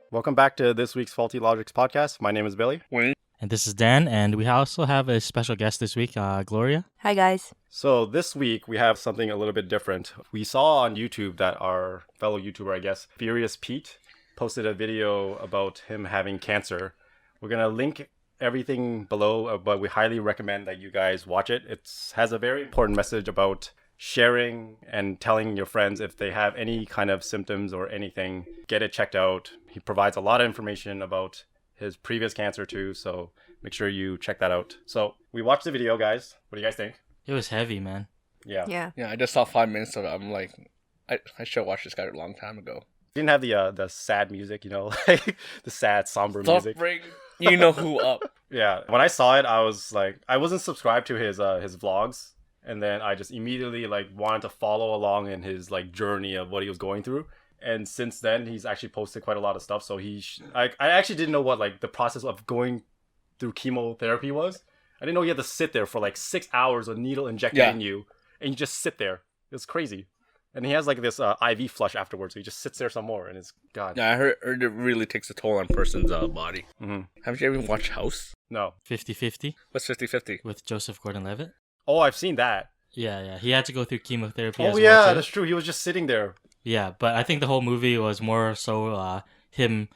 Welcome back to this week's Faulty Logix podcast. My name is Billy. Wayne. And this is Dan, and we also have a special guest this week, Gloria. Hi, guys. So this week we have something a little bit different. We saw on YouTube that our fellow YouTuber, I guess, Furious Pete, posted a video about him having cancer. We're going to link everything below, but we highly recommend that you guys watch it. It has a very important message about sharing and telling your friends if they have any kind of symptoms or anything, get it checked out. He provides a lot of information about his previous cancer too, so make sure you check that out. So we watched the video, guys. What do you guys think? It was heavy, man. Yeah. Yeah, I just saw 5 minutes of it. I'm like, I should have watched this guy a long time ago. Didn't have the sad music, like the sad somber Stop music. bring you know who up. Yeah, when I saw it, I was like, I wasn't subscribed to his vlogs, and then I just immediately like wanted to follow along in his like journey of what he was going through. And since then, he's actually posted quite a lot of stuff. So I actually didn't know what like the process of going through chemotherapy was. I didn't know you had to sit there for like 6 hours, a needle injected in you, and you just sit there. It's crazy. And he has like this IV flush afterwards, so he just sits there some more, and it's God. Yeah, I heard it really takes a toll on a person's body. Mm-hmm. Haven't you ever watched House? No. 50-50 What's 50-50? with Joseph Gordon-Levitt. Oh, I've seen that. Yeah. He had to go through chemotherapy Oh as yeah, well, too. that's true. He was just sitting there. Yeah, but I think the whole movie was more so him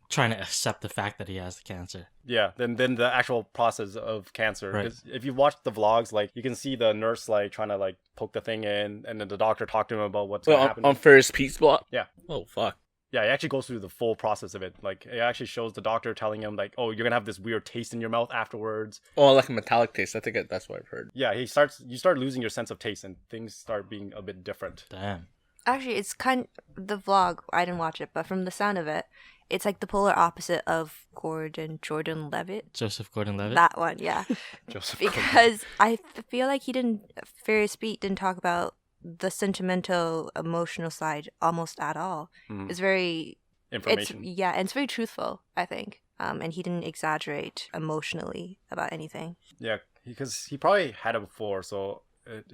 trying to accept the fact that he has the cancer. Yeah, then the actual process of cancer. Right. 'Cause if you watch the vlogs, like you can see the nurse like trying to like poke the thing in, and then the doctor talked to him about what's going to happen. On Ferris Pete's blog? Yeah. Oh, fuck. Yeah, he actually goes through the full process of it. Like it actually shows the doctor telling him like, "Oh, you're gonna have this weird taste in your mouth afterwards." Oh, like a metallic taste. I think that's what I've heard. Yeah, you start losing your sense of taste, and things start being a bit different. Damn. Actually, it's the vlog. I didn't watch it, but from the sound of it, it's like the polar opposite of Jordan Levitt. Joseph Gordon-Levitt. That one, yeah. Joseph Because I feel like Furious Pete didn't talk about the sentimental, emotional side almost at all. Mhm. It's very information. and it's very truthful, I think. And he didn't exaggerate emotionally about anything. Yeah, because he probably had it before, so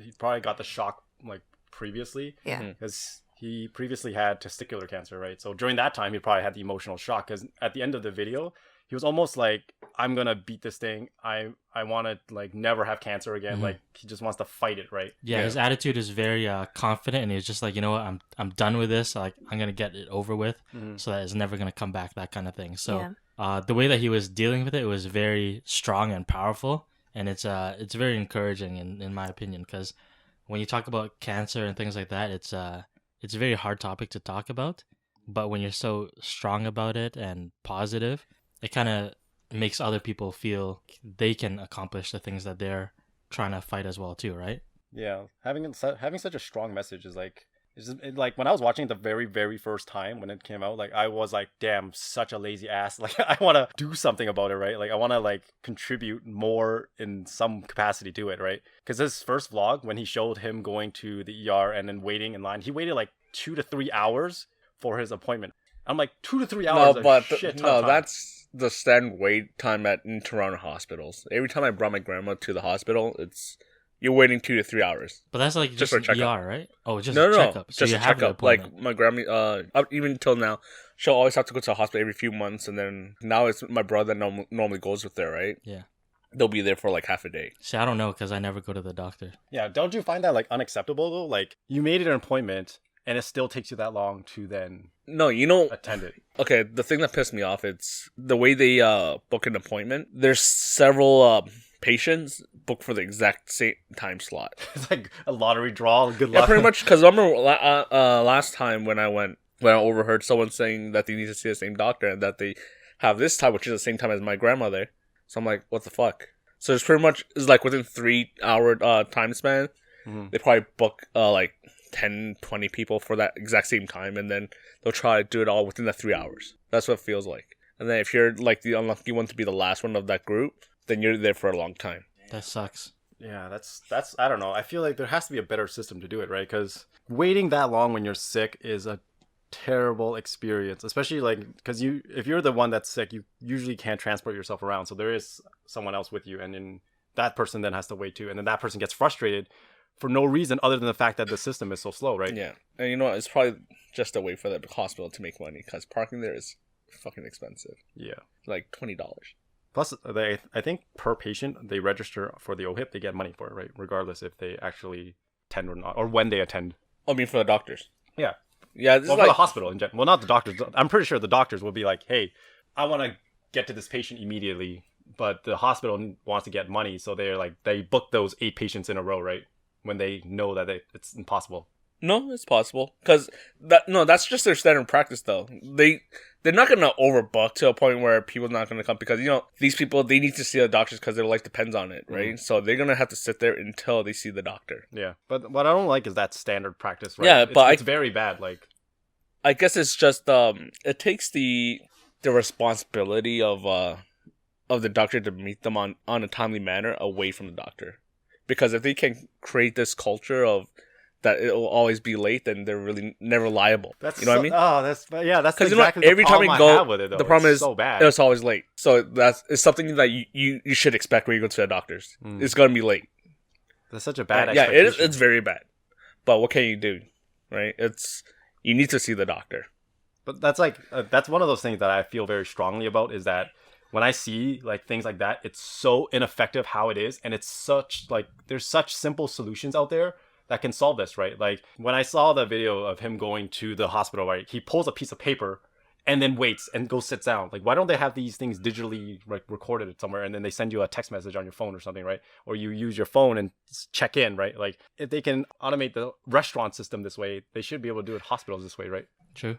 he probably got the shock like previously. Yeah. Because he previously had testicular cancer, right? So during that time, he probably had the emotional shock. Because at the end of the video, he was almost like, "I'm gonna beat this thing. I want to like never have cancer again." Mhm. Like he just wants to fight it, right? Yeah, his attitude is very confident, and he's just like, you know what, I'm done with this. Like, I'm gonna get it over with, so that it's never gonna come back. That kind of thing. So, the way that he was dealing with it was very strong and powerful, and it's very encouraging in my opinion, because when you talk about cancer and things like that, it's a very hard topic to talk about. But when you're so strong about it and positive, it kind of makes other people feel they can accomplish the things that they're trying to fight as well too, right? Yeah, having such a strong message is like, like when I was watching it the very, very first time when it came out, like I was like, damn, such a lazy ass. Like I want to do something about it, right? Like I want to like contribute more in some capacity to it, right? Because his first vlog, when he showed him going to the ER and then waiting in line, he waited like 2 to 3 hours for his appointment. I'm like, 2 to 3 hours. That's the standard wait time in Toronto hospitals. Every time I brought my grandma to the hospital, you're waiting 2 to 3 hours. But that's like just for a an checkup. ER, right? Oh, just No, a checkup. So just you a have the checkup. Like appointment. my grandma, even till now, she'll always have to go to the hospital every few months, and then now it's my brother that normally goes with her, right? Yeah. They'll be there for like half a day. See, I don't know because I never go to the doctor. Yeah, don't you find that like unacceptable though? Like you made it an appointment and it still takes you that long to then No, attend it. Okay, the thing that pissed me off, it's the way they book an appointment. There's several patients booked for the exact same time slot. It's like a lottery draw. Good Yeah, luck. pretty much. Because I remember last time when I overheard someone saying that they need to see the same doctor and that they have this time, which is the same time as my grandmother. So I'm like, what the fuck? So it's pretty much like within 3 hour time span. Mm-hmm. They probably book like 10, 20 people for that exact same time, and then they'll try to do it all within the 3 hours. That's what it feels like. And then if you're like the unlucky one to be the last one of that group, then you're there for a long time. That sucks. Yeah, that's I don't know. I feel like there has to be a better system to do it, right? Because waiting that long when you're sick is a terrible experience, especially like because if you're the one that's sick, you usually can't transport yourself around, so there is someone else with you, and then that person then has to wait too, and then that person gets frustrated for no reason other than the fact that the system is so slow, right? Yeah, and you know what? It's probably just a way for the hospital to make money because parking there is fucking expensive. Yeah. Like $20. Plus, I think per patient, they register for the OHIP, they get money for it, right? Regardless if they actually attend or not, or when they attend. I mean, for the doctors. Yeah. Yeah, this Well, is for like... the hospital in general. Well, not the doctors. I'm pretty sure the doctors will be like, hey, I want to get to this patient immediately, but the hospital wants to get money, so they book those 8 patients in a row, right? When they know that it's impossible. No, it's possible. Because that's just their standard practice, though. They're not going to overbook to a point where people's not going to come because, these people, they need to see the doctors because their life depends on it, right? So they're going to have to sit there until they see the doctor. Yeah. But what I don't like is that standard practice, right? Yeah, but it's very bad. Like, I guess it's just, it takes the responsibility of the doctor to meet them on a timely manner away from the doctor. Because if they can create this culture of that it will always be late, then they're really never liable. That's what I mean? Oh, that's exactly every time we I go, have with it, though. the problem is so bad. it's always late. So it's something that you should expect when you go to the doctors. It's gonna be late. That's such a bad expectation. It's very bad. But what can you do, right? You need to see the doctor. But that's that's one of those things that I feel very strongly about is that when I see like things like that, it's so ineffective how it is, and it's such there's such simple solutions out there that can solve this, right? Like when I saw the video of him going to the hospital, right, he pulls a piece of paper and then waits and goes sits down. Like, why don't they have these things digitally recorded somewhere and then they send you a text message on your phone or something, right? Or you use your phone and check in, right? Like if they can automate the restaurant system this way, they should be able to do it hospitals this way, right? True.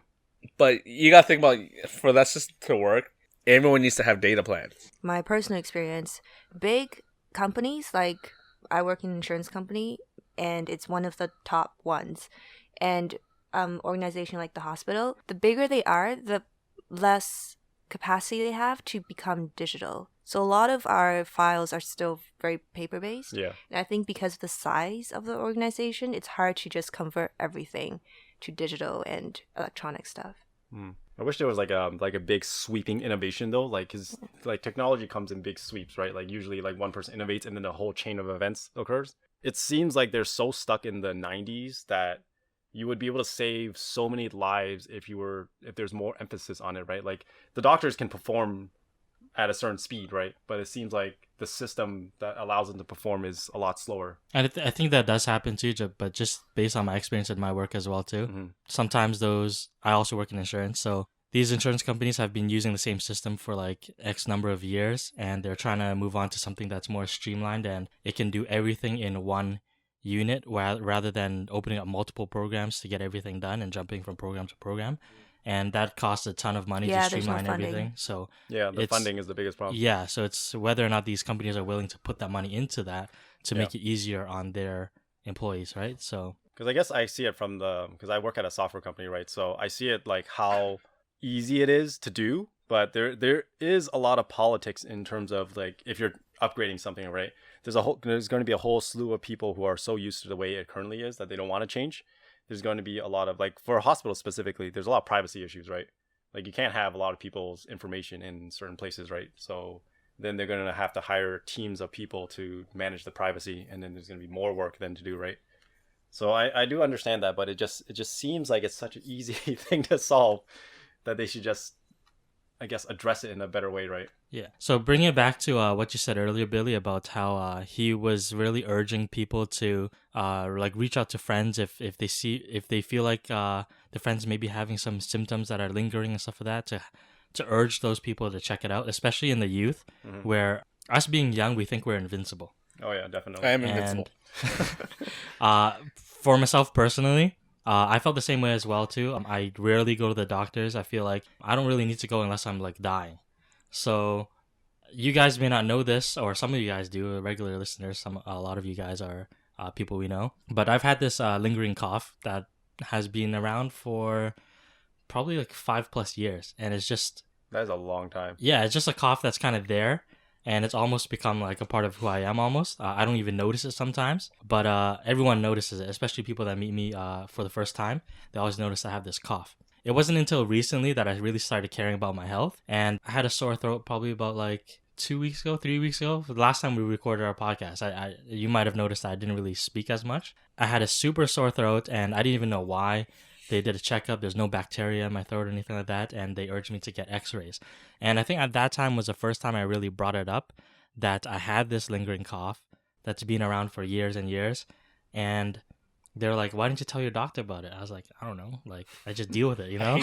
But you gotta think about, for that system to work, everyone needs to have data plans. My personal experience, big companies, like I work in an insurance company, and it's one of the top ones. And organization like the hospital, the bigger they are, the less capacity they have to become digital. So a lot of our files are still very paper-based. Yeah. And I think because of the size of the organization, it's hard to just convert everything to digital and electronic stuff. I wish there was like a big sweeping innovation though, because technology comes in big sweeps, right? Like usually like one person innovates and then a whole chain of events occurs. It seems like they're so stuck in the 90s that you would be able to save so many lives if there's more emphasis on it, right? Like the doctors can perform at a certain speed, right? But it seems like the system that allows them to perform is a lot slower. And I think that does happen too, but just based on my experience in my work as well too. Sometimes I also work in insurance, so these insurance companies have been using the same system for like X number of years, and they're trying to move on to something that's more streamlined and it can do everything in one unit rather than opening up multiple programs to get everything done and jumping from program to program. And that costs a ton of money to streamline everything. So the funding is the biggest problem. Yeah, so it's whether or not these companies are willing to put that money into that to make it easier on their employees, right? So because I guess I see it from because I work at a software company, right? So I see it like how easy it is to do, but there is a lot of politics in terms of like if you're upgrading something, right? There's going to be a whole slew of people who are so used to the way it currently is that they don't want to change. There's going to be a lot of like for hospitals specifically, there's a lot of privacy issues, right? Like you can't have a lot of people's information in certain places, right? So then they're going to have to hire teams of people to manage the privacy, and then there's going to be more work then to do, right? So I do understand that, but it just seems like it's such an easy thing to solve that they should just, I guess, address it in a better way, right? Yeah. So bringing it back to what you said earlier, Billy, about how he was really urging people to reach out to friends if they feel like the friends may be having some symptoms that are lingering and stuff like that, to urge those people to check it out, especially in the youth, where us being young, we think we're invincible. Oh yeah, definitely. I am invincible. For myself personally, I felt the same way as well too. I rarely go to the doctors. I feel like I don't really need to go unless I'm like dying. So you guys may not know this, or some of you guys do, regular listeners. A lot of you guys are people we know. But I've had this lingering cough that has been around for probably like 5+ years, and it's just that is a long time. Yeah, it's just a cough that's kind of there. And it's almost become like a part of who I am almost. I don't even notice it sometimes. But everyone notices it, especially people that meet me for the first time. They always notice I have this cough. It wasn't until recently that I really started caring about my health. And I had a sore throat probably about like 3 weeks ago. The last time we recorded our podcast, you might have noticed that I didn't really speak as much. I had a super sore throat and I didn't even know why. They did a checkup. There's no bacteria in my throat or anything like that. And they urged me to get x-rays. And I think at that time was the first time I really brought it up that I had this lingering cough that's been around for years and years. And they're like, why didn't you tell your doctor about it? I was like, I don't know. Like, I just deal with it, you know?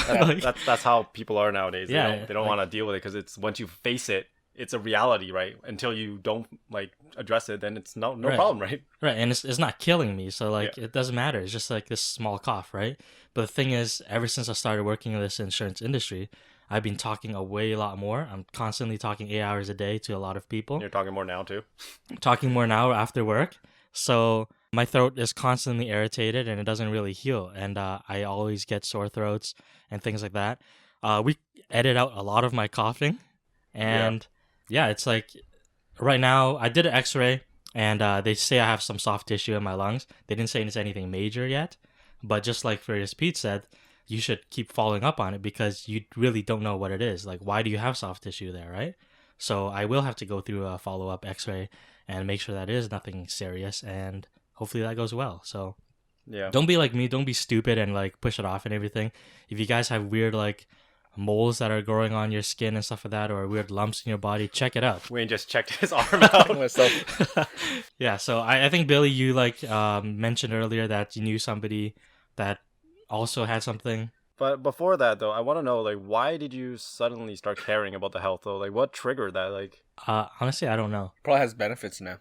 That's how people are nowadays. Yeah, they don't want to deal with it because it's once you face it, it's a reality, right? Until you don't like address it, then it's no problem, right? Right, and it's not killing me, so like it doesn't matter. It's just like this small cough, right? But the thing is, ever since I started working in this insurance industry, I've been talking a lot more. I'm constantly talking 8 hours a day to a lot of people. You're talking more now too. I'm talking more now after work, so my throat is constantly irritated and it doesn't really heal, and I always get sore throats and things like that. We edit out a lot of my coughing, and yeah, it's like right now I did an x-ray and they say I have some soft tissue in my lungs. They didn't say it's anything major yet, but just like Furious Pete said, you should keep following up on it because you really don't know what it is. Like, why do you have soft tissue there, right? So I will have to go through a follow-up x-ray and make sure that it is nothing serious, and hopefully that goes well. So don't be like me. Don't be stupid and like push it off and everything. If you guys have weird like moles that are growing on your skin and stuff like that, or weird lumps in your body, check it out. Wayne just checked his arm out. Yeah, so I think, Billy, you like mentioned earlier that you knew somebody that also had something. But before that, though, I want to know, like, why did you suddenly start caring about the health, though? Like, what triggered that? Like, honestly, I don't know. Probably has benefits now.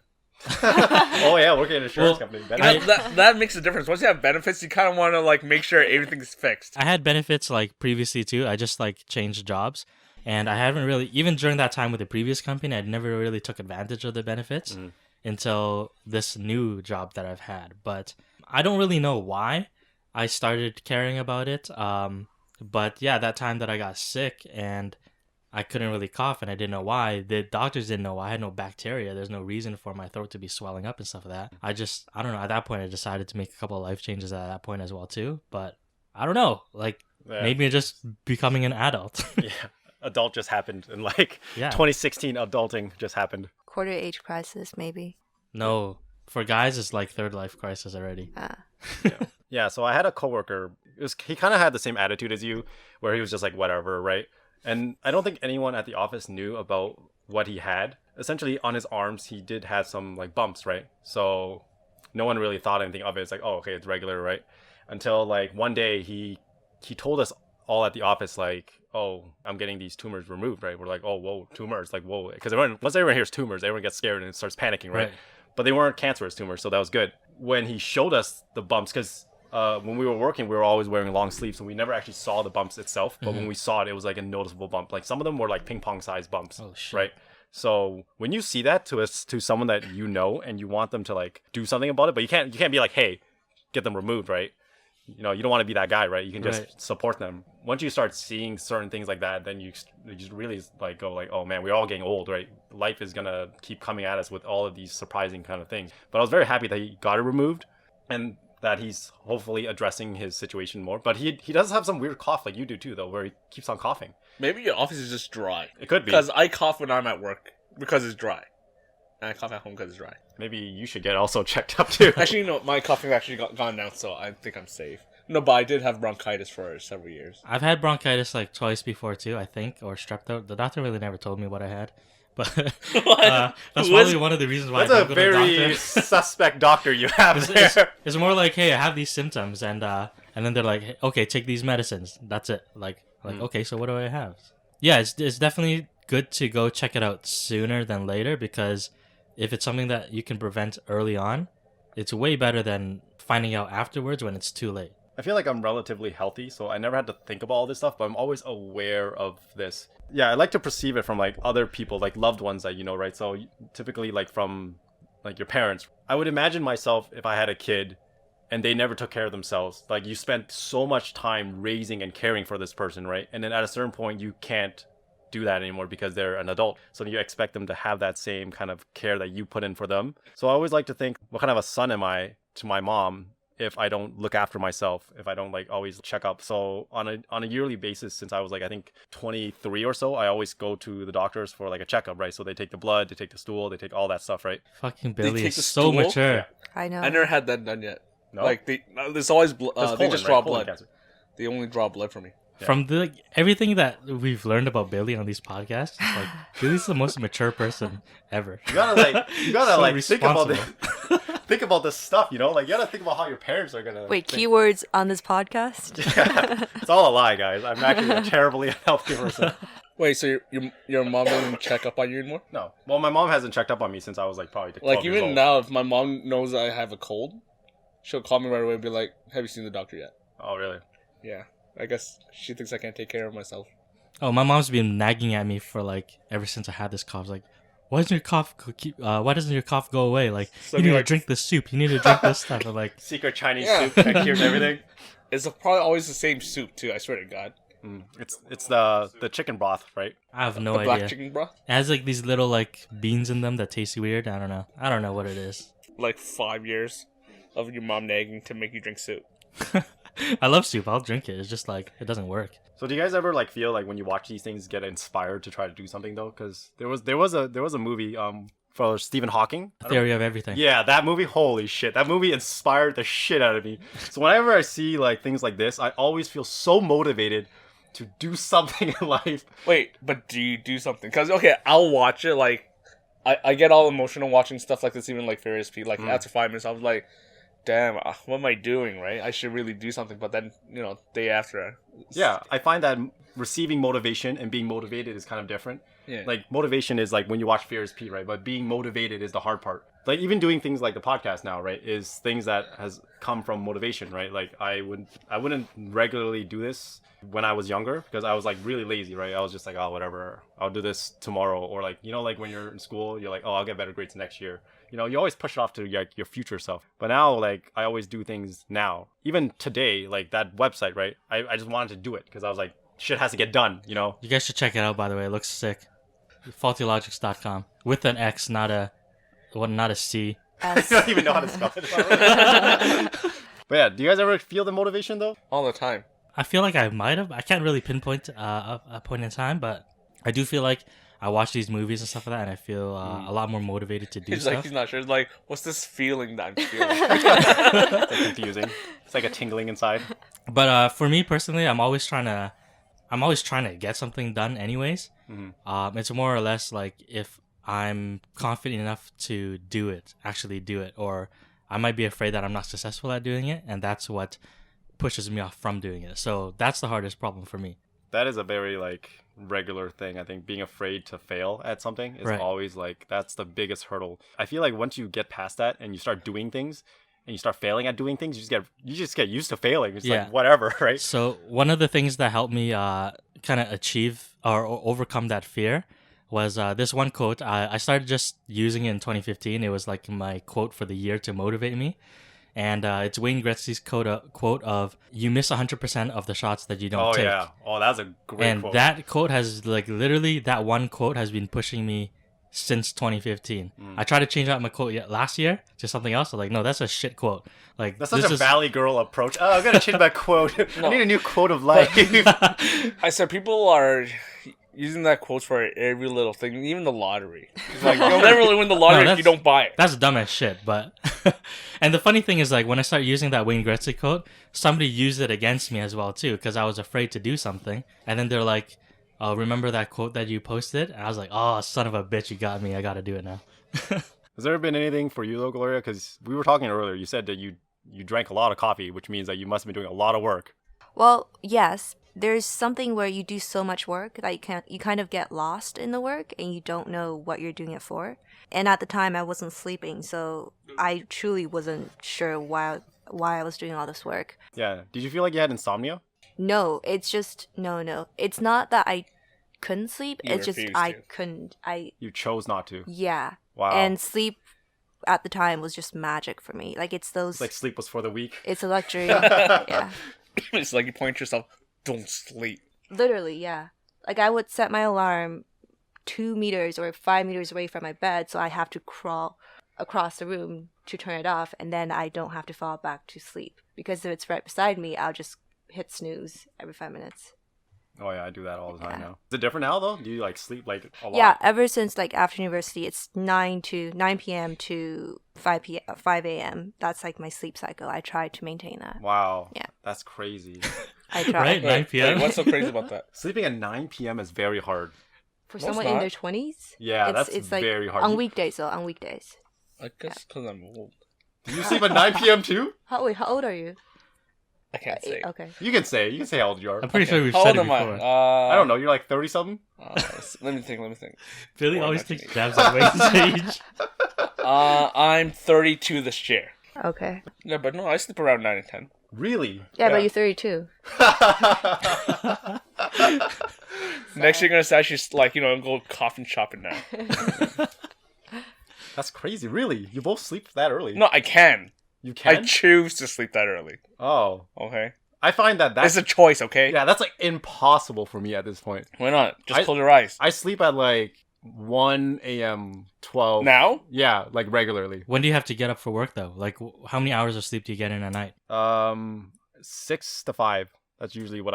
Oh yeah, working in an insurance company. That makes a difference. Once you have benefits, you kind of want to like make sure everything's fixed. I had benefits like previously too. I just like changed jobs, and I haven't really, even during that time with the previous company, I never really took advantage of the benefits until this new job that I've had. But I don't really know why I started caring about it. But yeah, that time that I got sick and I couldn't really cough and I didn't know why. The doctors didn't know why. I had no bacteria. There's no reason for my throat to be swelling up and stuff like that. I don't know. At that point, I decided to make a couple of life changes at that point as well too. But I don't know. Like, maybe just becoming an adult. Yeah. Adult just happened. In like 2016, adulting just happened. Quarter age crisis, maybe. No. For guys, it's like third life crisis already. Yeah, so I had a coworker. He kind of had the same attitude as you, where he was just like, whatever, right? And I don't think anyone at the office knew about what he had. Essentially, on his arms, he did have some like bumps, right? So no one really thought anything of it. It's like, oh, okay, it's regular, right? Until like one day he told us all at the office, like, oh, I'm getting these tumors removed, right? We're like, oh, whoa, tumors, like, whoa. Because once everyone hears tumors, everyone gets scared and starts panicking, right? But they weren't cancerous tumors, so that was good. When he showed us the bumps, because when we were working, we were always wearing long sleeves, so we never actually saw the bumps itself. But when we saw it, it was like a noticeable bump. Like some of them were like ping pong sized bumps, right? So when you see that to someone that you know and you want them to like do something about it, but you can't be like, hey, get them removed, right? You know, you don't want to be that guy, right? You can just support them. Once you start seeing certain things like that, then you just really like go like, oh man, we're all getting old, right? Life is gonna keep coming at us with all of these surprising kind of things. But I was very happy that he got it removed and that he's hopefully addressing his situation more. But he does have some weird cough like you do too, though, where he keeps on coughing. Maybe your office is just dry. It could be. Because I cough when I'm at work because it's dry. And I cough at home because it's dry. Maybe you should get also checked up too. Actually, no, my coughing actually gone down, so I think I'm safe. No, but I did have bronchitis for several years. I've had bronchitis like twice before too, I think, or strep throat. The doctor really never told me what I had. But that's probably one of the reasons why I don't go to the doctor. That's a very suspect doctor you have there. It's more like, hey, I have these symptoms, and then they're like, hey, okay, take these medicines. That's it. Like okay, so what do I have? Yeah, it's definitely good to go check it out sooner than later, because if it's something that you can prevent early on, it's way better than finding out afterwards when it's too late. I feel like I'm relatively healthy, so I never had to think about all this stuff, but I'm always aware of this. Yeah, I like to perceive it from like other people, like loved ones that you know, right? So typically like from like your parents. I would imagine myself if I had a kid and they never took care of themselves. Like you spent so much time raising and caring for this person, right? And then at a certain point you can't do that anymore because they're an adult. So you expect them to have that same kind of care that you put in for them. So I always like to think, what kind of a son am I to my mom if I don't look after myself, if I don't like always check up. So on a yearly basis, since I was like, I think 23 or so, I always go to the doctors for like a checkup, right? So they take the blood, they take the stool, they take all that stuff, right? Fucking Billy is so mature. I know. I never had that done yet. No? Like there's always they just draw blood. Cancer. They only draw blood for me. Yeah. From everything that we've learned about Billy on these podcasts, it's like Billy's the most mature person ever. You gotta So think about responsible. think about this stuff, you know? Like, you gotta think about how your parents are gonna... Wait, think. keywords on this podcast? Yeah, it's all a lie, guys. I'm actually a terribly unhealthy person. Wait, so your mom doesn't check up on you anymore? No. Well, my mom hasn't checked up on me since I was like probably 12 Like years even old. now, if my mom knows I have a cold, she'll call me right away and be like, "Have you seen the doctor yet?" Oh, really? Yeah, I guess she thinks I can't take care of myself. Oh, my mom's been nagging at me for like ever since I had this cough. Like, why doesn't your cough go away? Like, So you need you're to like- drink this soup. You need to drink this stuff. I'm like, Secret Chinese Yeah. soup that cures everything. It's probably always the same soup too. I swear to God, It's the chicken broth, right? I have no the idea. black chicken broth. It has like these little like beans in them that taste weird. I don't know. I don't know what it is. Like 5 years of your mom nagging to make you drink soup. I love soup. I'll drink it. It's just like it doesn't work. So do you guys ever like feel like when you watch these things get inspired to try to do something though? Because there was a movie for Stephen Hawking. Theory of everything. Yeah, that movie, holy shit. That movie inspired the shit out of me. So whenever I see like things like this, I always feel so motivated to do something in life. Wait, but do you do something? Because okay, I'll watch it. Like, I get all emotional watching stuff like this. Even like Furious Pete. Like after 5 minutes, I was like, damn, what am I doing? Right? I should really do something. But then day after. Yeah, I find that receiving motivation and being motivated is kind of different. Yeah. Like motivation is like when you watch Furious Pete, right? But being motivated is the hard part. Like even doing things like the podcast now, right, is things that has come from motivation, right? Like I wouldn't regularly do this when I was younger because I was like really lazy, right? I was just like, oh, whatever, I'll do this tomorrow, or like like when you're in school, you're like, oh, I'll get better grades next year. You always push it off to like your future self. But now, like I always do things now. Even today, like that website, right? I just wanted to do it because I was like, shit has to get done, You guys should check it out. By the way, it looks sick. FaultyLogix.com with an X, not a C. I don't even know how to spell it. But yeah, do you guys ever feel the motivation though? All the time. I feel like I might have. I can't really pinpoint a point in time, but I do feel like I watch these movies and stuff like that, and I feel a lot more motivated to do He's stuff. like, he's not sure. He's like, what's this feeling that I'm feeling? It's like confusing. It's like a tingling inside. But for me personally, I'm always trying to get something done anyways. It's more or less like if I'm confident enough to actually do it, or I might be afraid that I'm not successful at doing it, and that's what pushes me off from doing it. So that's the hardest problem for me. That is a very like regular thing. I think being afraid to fail at something is Right. always like that's the biggest hurdle. I feel like once you get past that and you start doing things and you start failing at doing things, you just get used to failing. It's Yeah. like whatever, right? So one of the things that helped me kind of achieve or overcome that fear was this one quote. I started just using it in 2015. It was like my quote for the year to motivate me. And it's Wayne Gretzky's quote of, you miss 100% of the shots that you don't Oh take. yeah. Oh, that's a great And quote. that quote has like literally that one quote has been pushing me since 2015. I tried to change out my quote last year to something else. I'm like, no, that's a shit quote. Like That's this such a is- Valley Girl approach. Oh, I'm gonna change my quote. I need a new quote of life. I said people are using that quote for every little thing, even the lottery. It's like, you'll never really win the lottery if you don't buy it. That's dumb as shit, but... And the funny thing is, like, when I started using that Wayne Gretzky quote, somebody used it against me as well, too, because I was afraid to do something. And then they're like, oh, remember that quote that you posted? And I was like, oh, son of a bitch, you got me. I gotta do it now. Has there been anything for you though, Gloria? Because we were talking earlier. You said that you drank a lot of coffee, which means that you must have been doing a lot of work. Well, yes. There's something where you do so much work that you kind of get lost in the work and you don't know what you're doing it for. And at the time, I wasn't sleeping, so I truly wasn't sure why I was doing all this work. Yeah. Did you feel like you had insomnia? No, it's just no. It's not that I couldn't sleep. You It's just refused I to. couldn't. You chose not to. Yeah. Wow. And sleep at the time was just magic for me. Like it's those. It's like sleep was for the weak. It's a luxury. Yeah. It's like you point to yourself, don't sleep. Literally, yeah. Like I would set my alarm 2 meters or 5 meters away from my bed, so I have to crawl across the room to turn it off, and then I don't have to fall back to sleep. Because if it's right beside me, I'll just hit snooze every 5 minutes. Oh yeah, I do that all the time Yeah. now. Is it different now though? Do you like sleep like a lot? Yeah, ever since like after university, it's 9 p.m. to 5 a.m. That's like my sleep cycle. I try to maintain that. Wow. Yeah. That's crazy. I try. Right? 9 p.m. Wait, what's so crazy about that? Sleeping at 9 p.m. is very hard. For No, someone it's in not. their 20s? Yeah, it's that's like very hard. On weekdays, though. On weekdays. I guess because I'm old. Do you sleep at 9 p.m. too? How old are you? I can't say. Okay. You can say how old you are. I'm pretty sure we've How said old it am before. I? I don't know. You're like 30 something. Let me think. Billy Or always 19. takes jabs at Wayne's age. I'm 32 this year. Okay. Yeah, but no, I sleep around 9 and 10. Really? Yeah, but you're 32. Next year, you're going to actually, like, go coffin shopping now. That's crazy. Really? You both sleep that early? No, I can. You I can? choose to sleep that early. Oh. Okay? I find that It's that's... a choice, okay? Yeah, that's like impossible for me at this point. Why not? Just I- close your eyes. I sleep at like 1 a.m., 12. Now? Yeah, like regularly. When do you have to get up for work though? Like, how many hours of sleep do you get in a night? 6 to 5. That's usually what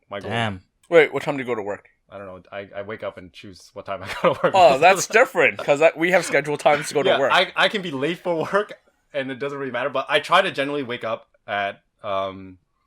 my goal. Damn. Wait, what time do you go to work? I don't know. I wake up and choose what time I go to work. Oh, that's different, because we have scheduled times to go to work. I can be late for work and it doesn't really matter, but I try to generally wake up at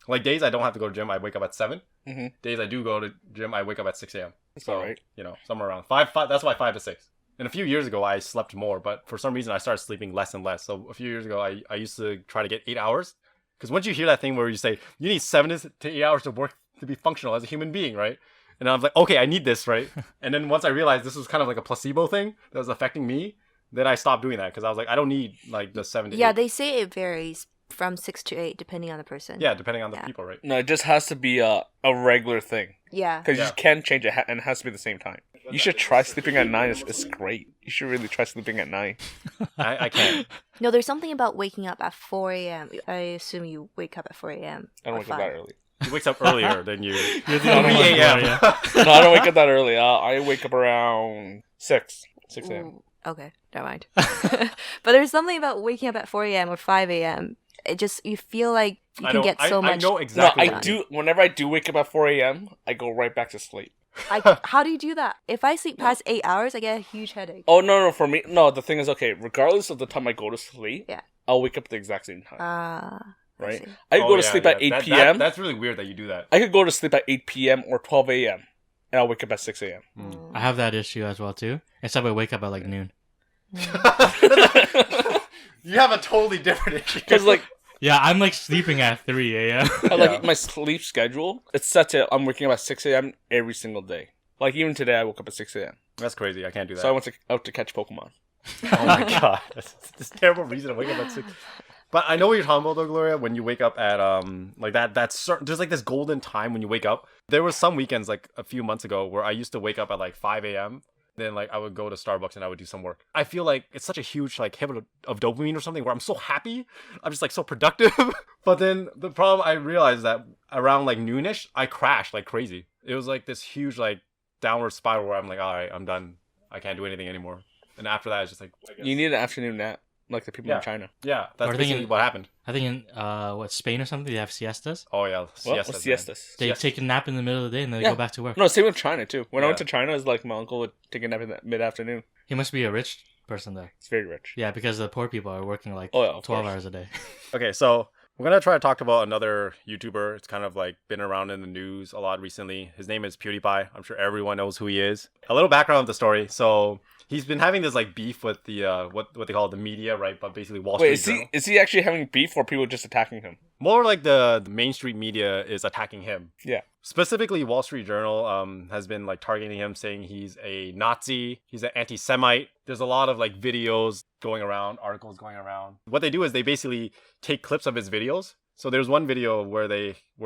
like days I don't have to go to gym, I wake up at 7. Mhm. Days I do go to gym, I wake up at 6 a.m. That's So, alright. somewhere around 5, that's why 5 to 6. And a few years ago I slept more, but for some reason I started sleeping less and less. So a few years ago I used to try to get 8 hours. Because once you hear that thing where you say you need 7 to 8 hours to work to be functional as a human being, right? And I was like, okay, I need this, right? And then once I realized this was kind of like a placebo thing that was affecting me, then I stopped doing that because I was like, I don't need like the 7 to 8. Yeah, they say it varies from 6 to 8 depending on the person. Yeah, depending on the Yeah. people, right? No, it just has to be a regular thing. Yeah. Because Yeah. you can't change it, and it has to be the same time. You should try sleeping at 9. It's great. You should really try sleeping at 9. I can't. No, there's something about waking up at 4 a.m. I assume you wake up at 4 a.m. I don't or wake up 5. that early. He wakes up earlier than you. You're the 3 only one, a.m. Gloria. No, I don't wake up that early. I wake up around 6 a.m. Ooh, okay, never mind. But there's something about waking up at 4 a.m. or 5 a.m. It just, you feel like you can get so much. I know No, exactly. I what do. Whenever I do wake up at 4 a.m., I go right back to sleep. How do you do that? If I sleep past 8 hours, I get a huge headache. Oh, no, for me, no, the thing is, okay, regardless of the time I go to sleep, Yeah. I'll wake up at the exact same time, I right? see. I could Oh, go to yeah, sleep yeah. at 8 That- p.m. that's really weird that you do that. I could go to sleep at 8 p.m. or 12 a.m. and I'll wake up at 6 a.m. I have that issue as well too. Except I wake up at like noon. You have a totally different issue. Because, like, Yeah, I'm like sleeping at 3 a.m. like my sleep schedule, it's set to I'm waking up at 6 a.m. every single day. Like, even today, I woke up at 6 a.m. That's crazy. I can't do that. So I went out to catch Pokemon. Oh my god, that's this terrible reason to wake up at 6. But I know what you're talking about though, Gloria. When you wake up at like that's certain. There's like this golden time when you wake up. There was some weekends like a few months ago where I used to wake up at like 5 a.m. Then like I would go to Starbucks and I would do some work. I feel like it's such a huge like hit of dopamine or something where I'm so happy. I'm just like so productive. But then the problem I realized that around like noonish I crashed like crazy. It was like this huge like downward spiral where I'm like, all right, I'm done. I can't do anything anymore. And after that, it's just like I guess. You need an afternoon nap, like the people Yeah. in China. Yeah, that's Or they basically can- what happened. I think in Spain or something they have siestas. Oh yeah, What? siestas, What's man. siestas? They Yes. take a nap in the middle of the day and then they Yeah. go back to work. No, same with China, too. When I went Yeah. to China, it's like my uncle would take a nap in the mid-afternoon. He must be a rich person there. It's very rich. Yeah, because the poor people are working like Oh, yeah, of 12 course. hours a day. Okay, so we're gonna try to talk about another YouTuber. It's kind of like been around in the news a lot recently. His name is Pewdiepie. I'm sure everyone knows who he is. A little background of the story. So he's been having this like beef with the what they call the media, right? But basically Wall Street Wait, Journal. is he actually having beef or people just attacking him? More like the Main Street media is attacking him. Yeah. Specifically, Wall Street Journal has been like targeting him, saying he's a Nazi, he's an anti-Semite. There's a lot of like videos going around, articles going around. What they do is they basically take clips of his videos. So there's one video where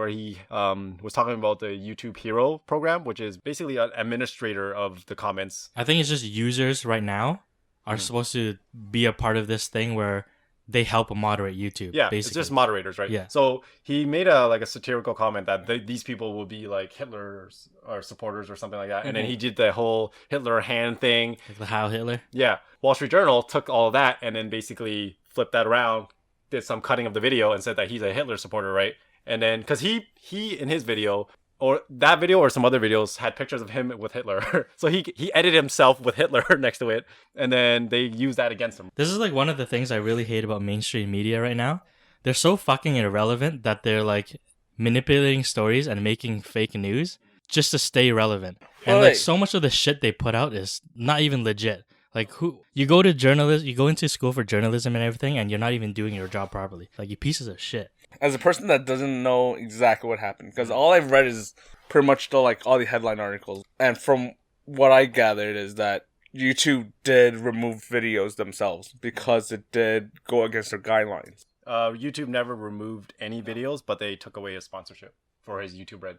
he was talking about the YouTube Hero program, which is basically an administrator of the comments. I think it's just users right now are supposed to be a part of this thing where they help moderate YouTube. Yeah, basically. it's just moderators, right? Yeah. So he made a satirical comment that these people will be like Hitler's or supporters or something like that, and then he did the whole Hitler hand thing. Like the Heil Hitler. Yeah, Wall Street Journal took all of that and then basically flipped that around, did some cutting of the video, and said that he's a Hitler supporter, right? And then because he in his video. Or that video or some other videos had pictures of him with Hitler. So he edited himself with Hitler next to it. And then they used that against him. This is like one of the things I really hate about mainstream media right now. They're so fucking irrelevant that they're like manipulating stories and making fake news just to stay relevant. And Well, like like- so much of the shit they put out is not even legit. Like who you go to journalism, you go into school for journalism and everything, and you're not even doing your job properly. Like you pieces of shit. As a person that doesn't know exactly what happened, because all I've read is pretty much still like all the headline articles, and from what I gathered is that YouTube did remove videos themselves because it did go against their guidelines. YouTube never removed any videos, but they took away his sponsorship for his YouTube Red.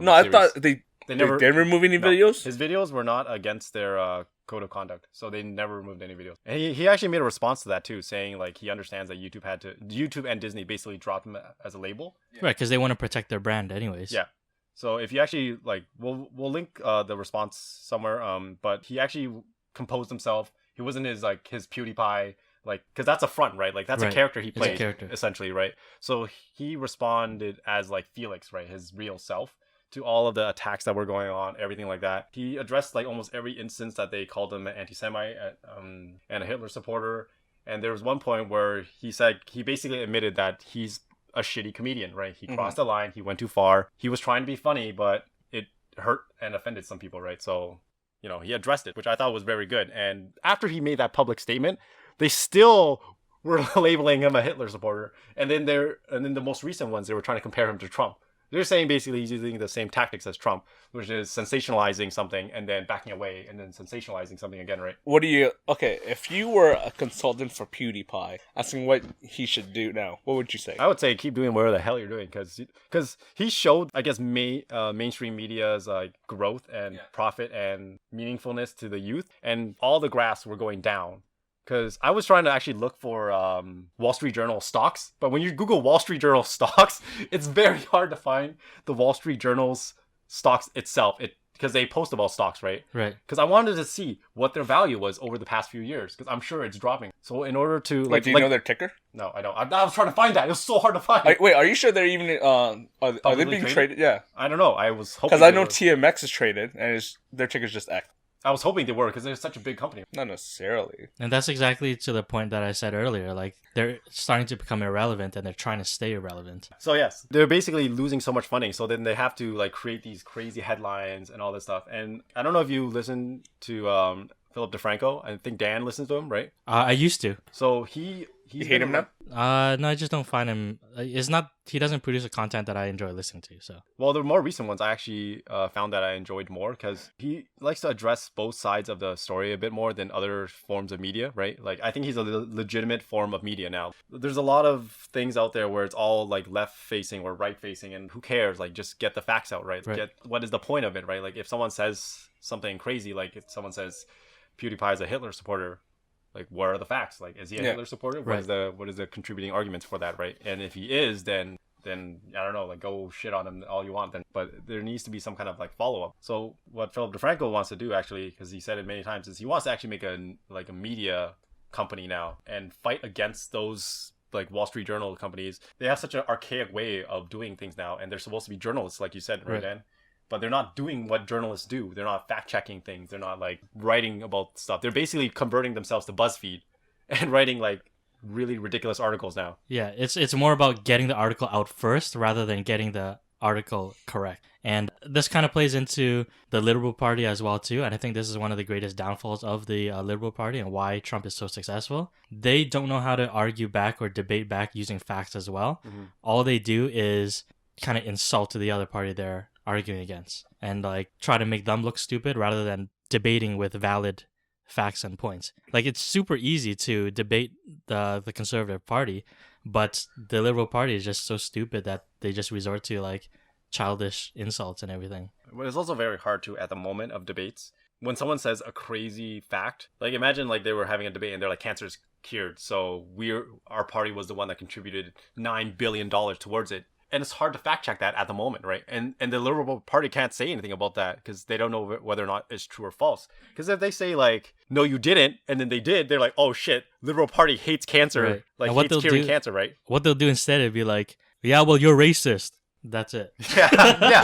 No, I series. thought they never didn't remove any no, videos. His videos were not against their code of conduct, so they never removed any videos. And he actually made a response to that too, saying like he understands that YouTube and Disney basically dropped him as a label. Right, because they want to protect their brand anyways. Yeah. So if you actually like, we'll link the response somewhere. But he actually composed himself. He wasn't his Pewdiepie, like, because that's a front, right? Like that's Right. a character he It's a played character. essentially, right? So he responded as like Felix, right, his real self, to all of the attacks that were going on, everything like that. He addressed like almost every instance that they called him an anti-Semite and a Hitler supporter. And there was one point where he said he basically admitted that he's a shitty comedian, right? He crossed the line. He went too far. He was trying to be funny, but it hurt and offended some people, right? So, you know, he addressed it, which I thought was very good. And after he made that public statement, they still were labeling him a Hitler supporter. And then the most recent ones, they were trying to compare him to Trump. They're saying basically he's using the same tactics as Trump, which is sensationalizing something and then backing away and then sensationalizing something again, right? If you were a consultant for PewDiePie, asking what he should do now, what would you say? I would say keep doing whatever the hell you're doing, because he showed, I guess, mainstream media's growth and profit and meaningfulness to the youth, and all the graphs were going down. Because I was trying to actually look for Wall Street Journal stocks, but when you Google Wall Street Journal stocks, it's very hard to find the Wall Street Journal's stocks itself. Because they post about stocks, right? Right. Because I wanted to see what their value was over the past few years, because I'm sure it's dropping. So in order to Wait, do you know their ticker? No, I don't. I was trying to find that. It was so hard to find. Wait, are you sure they're even are they Publicly being traded? traded? Yeah, I don't know. I was hoping because I they know were. TMX is traded and their ticker's just X. I was hoping they were, because they're such a big company. Not necessarily. And that's exactly to the point that I said earlier. Like they're starting to become irrelevant, and they're trying to stay irrelevant. So yes, they're basically losing so much funding. So then they have to like create these crazy headlines and all this stuff. And I don't know if you listen to Philip DeFranco. I think Dan listens to him, right? I used to. So you hate him now? No, I just don't find him. It's not. He doesn't produce a content that I enjoy listening to. So. Well, the more recent ones, I actually found that I enjoyed more, because he likes to address both sides of the story a bit more than other forms of media, right? Like, I think he's a legitimate form of media now. There's a lot of things out there where it's all like left facing or right facing, and who cares? Like, just get the facts out, right? Right. What is the point of it, right? Like, if someone says something crazy, like if someone says PewDiePie is a Hitler supporter, like, what are the facts? Like, is he a Hitler supporter? Right. What is the contributing arguments for that, right? And if he is, then I don't know, like, go shit on him all you want then. But there needs to be some kind of like follow up. So what Philip DeFranco wants to do, actually, because he said it many times, is he wants to actually make a media company now and fight against those like Wall Street Journal companies. They have such an archaic way of doing things now, and they're supposed to be journalists, like you said, right, Dan? But they're not doing what journalists do. They're not fact-checking things. They're not like writing about stuff. They're basically converting themselves to BuzzFeed and writing like really ridiculous articles now. Yeah, it's more about getting the article out first rather than getting the article correct. And this kind of plays into the Liberal Party as well too. And I think this is one of the greatest downfalls of the Liberal Party and why Trump is so successful. They don't know how to argue back or debate back using facts as well. Mm-hmm. All they do is kind of insult to the other party they're arguing against and like try to make them look stupid rather than debating with valid facts and points. Like, it's super easy to debate the Conservative Party, but the Liberal Party is just so stupid that they just resort to like childish insults and everything. But it's also very hard to, at the moment of debates, when someone says a crazy fact, like imagine like they were having a debate and they're like, cancer is cured, so our party was the one that contributed $9 billion towards it. And it's hard to fact check that at the moment, right? And the Liberal Party can't say anything about that because they don't know whether or not it's true or false. Because if they say like, no, you didn't, and then they did, they're like, oh shit, Liberal Party hates cancer, right. like and hates curing cancer, right? What they'll do instead is be like, yeah, well, you're racist. That's it. Yeah.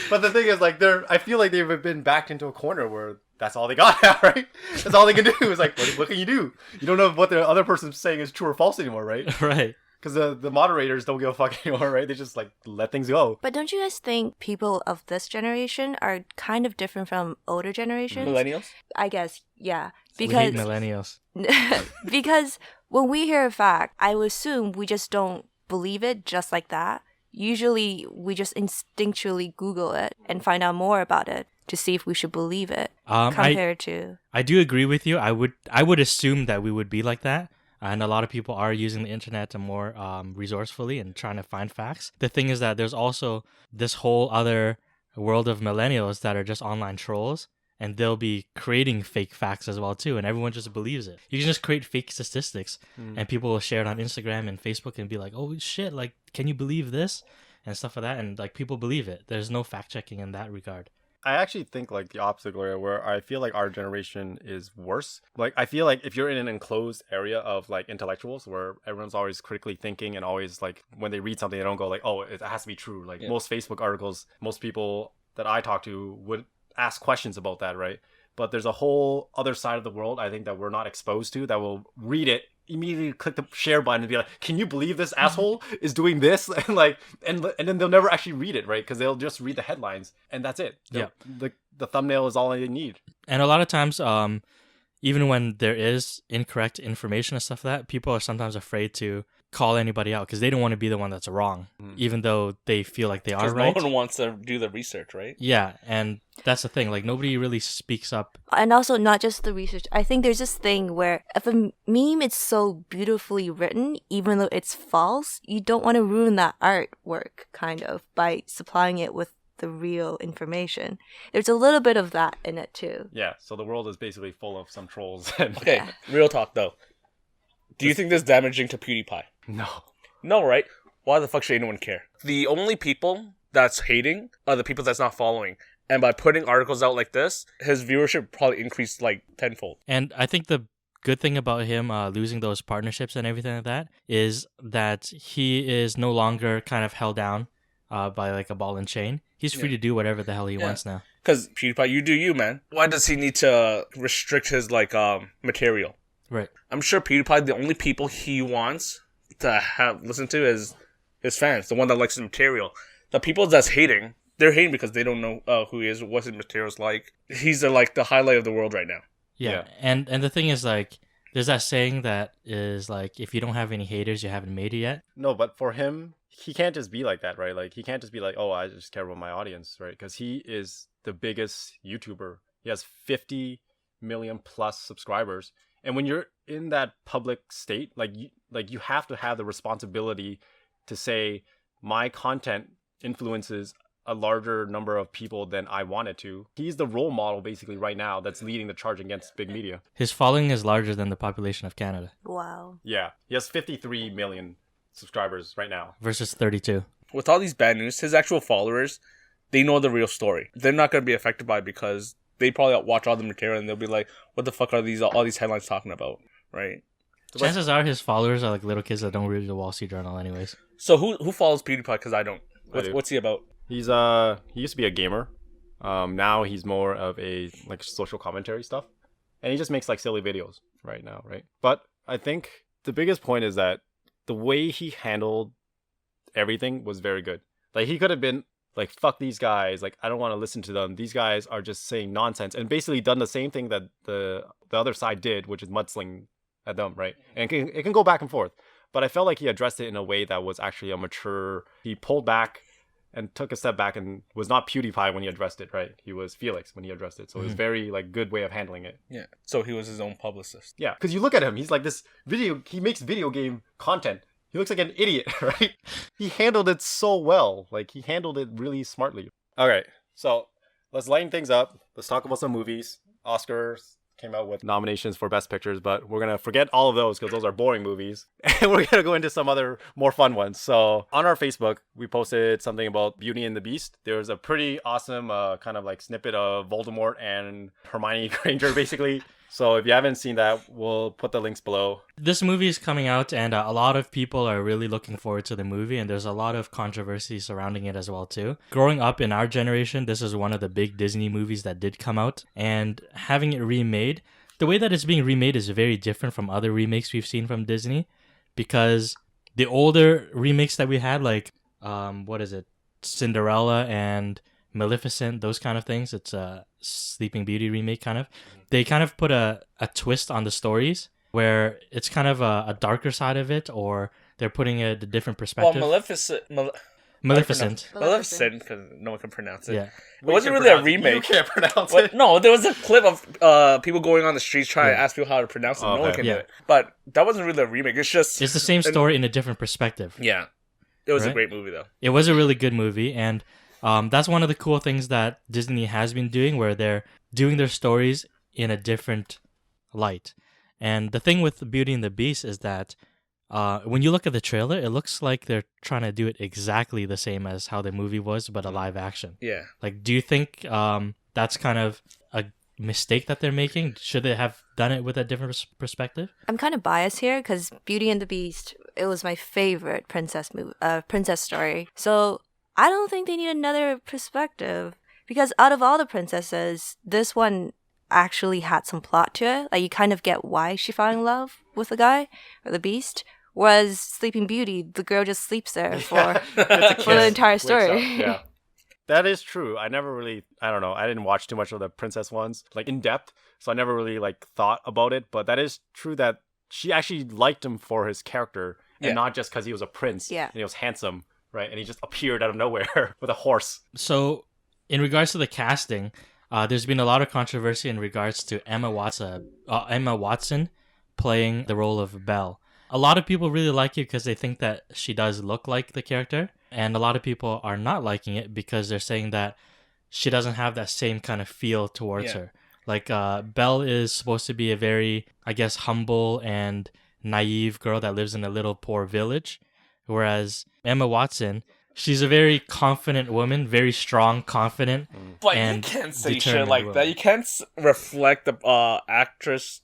But the thing is, like, I feel like they've been backed into a corner where that's all they got now, right? That's all they can do is like, what can you do? You don't know if what the other person's saying is true or false anymore, right? Right. because the moderators don't give a fuck anymore, right? They just like let things go. But don't you guys think people of this generation are kind of different from older generations? Millennials? I guess, yeah. We Because hate millennials. because when we hear a fact, I would assume we just don't believe it just like that. Usually, we just instinctually Google it and find out more about it to see if we should believe it compared to. I do agree with you. I would assume that we would be like that. And a lot of people are using the internet more resourcefully and trying to find facts. The thing is that there's also this whole other world of millennials that are just online trolls. And they'll be creating fake facts as well too, and everyone just believes it. You can just create fake statistics, and people will share it on Instagram and Facebook and be like, "Oh shit! Like, can you believe this?" and stuff like that. And like people believe it. There's no fact checking in that regard. I actually think like the opposite, Gloria, where I feel like our generation is worse. Like I feel like if you're in an enclosed area of like intellectuals where everyone's always critically thinking and always like when they read something they don't go like, "Oh, it has to be true." Like most Facebook articles, most people that I talk to would ask questions about that, right? But there's a whole other side of the world I think that we're not exposed to that will read it, immediately click the share button and be like, "Can you believe this asshole is doing this?" and like and then they'll never actually read it, right? Because they'll just read the headlines and that's it. The thumbnail is all they need. And a lot of times even when there is incorrect information and stuff like that, people are sometimes afraid to call anybody out because they don't want to be the one that's wrong, even though they feel like they are right. No one wants to do the research, right? Yeah, and that's the thing. Like, nobody really speaks up. And also, not just the research. I think there's this thing where if a meme is so beautifully written, even though it's false, you don't want to ruin that artwork, kind of, by supplying it with the real information. There's a little bit of that in it, too. Yeah, so the world is basically full of some trolls. Okay, real talk, though. Do you think this is damaging to PewDiePie? No. No, right? Why the fuck should anyone care? The only people that's hating are the people that's not following. And by putting articles out like this, his viewership probably increased like tenfold. And I think the good thing about him losing those partnerships and everything like that is that he is no longer kind of held down by like a ball and chain. He's free to do whatever the hell he wants now. Because PewDiePie, you do you, man. Why does he need to restrict his like material? Right. I'm sure PewDiePie, the only people he wants to have listen to is his fans, the one that likes his material. The people that's hating, they're hating because they don't know who he is, what his material's like. He's like the highlight of the world right now. Yeah. And the thing is, like, there's that saying that is like, if you don't have any haters, you haven't made it yet. No, but for him, he can't just be like that, right? Like, he can't just be like, "Oh, I just care about my audience," right? Because he is the biggest YouTuber. He has 50 million plus subscribers. And when you're in that public state, you have to have the responsibility to say, my content influences a larger number of people than I want it to. He's the role model basically right now that's leading the charge against big media. His following is larger than the population of Canada. Wow. Yeah. He has 53 million subscribers right now. Versus 32. With all these bad news, his actual followers, they know the real story. They're not going to be affected by it because they probably watch all the material and they'll be like, "What the fuck are all these headlines talking about?" Right? Chances are his followers are like little kids that don't read the Wall Street Journal anyways. So who follows PewDiePie? Because I don't. What's he about? He's he used to be a gamer. Now he's more of a like social commentary stuff. And he just makes like silly videos right now, right? But I think the biggest point is that the way he handled everything was very good. Like, he could have been like, "Fuck these guys, like I don't want to listen to them. These guys are just saying nonsense," and basically done the same thing that the other side did, which is mudsling at them, right? And it can go back and forth. But I felt like he addressed it in a way that was actually a mature. He pulled back and took a step back and was not PewDiePie when he addressed it, right? He was Felix when he addressed it. So it was very like good way of handling it. Yeah. So he was his own publicist. Yeah, because you look at him, he's like this he makes video game content. He looks like an idiot, right? He handled it so well. Like, he handled it really smartly. Okay, so let's lighten things up. Let's talk about some movies. Oscars came out with nominations for Best Pictures, but we're going to forget all of those because those are boring movies. And we're going to go into some other more fun ones. So on our Facebook, we posted something about Beauty and the Beast. There's a pretty awesome kind of like snippet of Voldemort and Hermione Granger, basically. So if you haven't seen that, we'll put the links below. This movie is coming out, and a lot of people are really looking forward to the movie, and there's a lot of controversy surrounding it as well, too. Growing up in our generation, this is one of the big Disney movies that did come out, and having it remade, the way that it's being remade is very different from other remakes we've seen from Disney, because the older remakes that we had, like what is it, Cinderella and Maleficent, those kind of things. It's a Sleeping Beauty remake kind of. They kind of put a twist on the stories where it's kind of a darker side of it, or they're putting it a different perspective. Well, Maleficent. Maleficent, because no one can pronounce it. Yeah. It wasn't really a remake. You can't pronounce What? it. No, there was a clip of people going on the streets trying to ask people how to pronounce it. Oh, No one okay. can Yeah. do it. But that wasn't really a remake. It's just... It's the same story in a different perspective. Yeah. It was a Right? great movie, though. It was a really good movie, and that's one of the cool things that Disney has been doing, where they're doing their stories in a different light. And the thing with Beauty and the Beast is that when you look at the trailer, it looks like they're trying to do it exactly the same as how the movie was, but a live action. Yeah. Like, do you think that's kind of a mistake that they're making? Should they have done it with a different perspective? I'm kind of biased here because Beauty and the Beast, it was my favorite princess story. So I don't think they need another perspective, because out of all the princesses, this one actually had some plot to it. Like, you kind of get why she fell in love with the guy or the beast. Whereas Sleeping Beauty, the girl just sleeps there for the entire story. Yeah. That is true. I never really, I don't know, I didn't watch too much of the princess ones, like, in depth, so I never really, like, thought about it, but that is true that she actually liked him for his character, and not just because he was a prince, and he was handsome, right, and he just appeared out of nowhere with a horse. So, in regards to the casting, there's been a lot of controversy in regards to Emma Watson playing the role of Belle. A lot of people really like it because they think that she does look like the character, and a lot of people are not liking it because they're saying that she doesn't have that same kind of feel towards her. Like, Belle is supposed to be a very, I guess, humble and naive girl that lives in a little poor village, whereas Emma Watson, she's a very confident woman, very strong, confident. But and you can't say shit determined like woman. that. You can't reflect the actors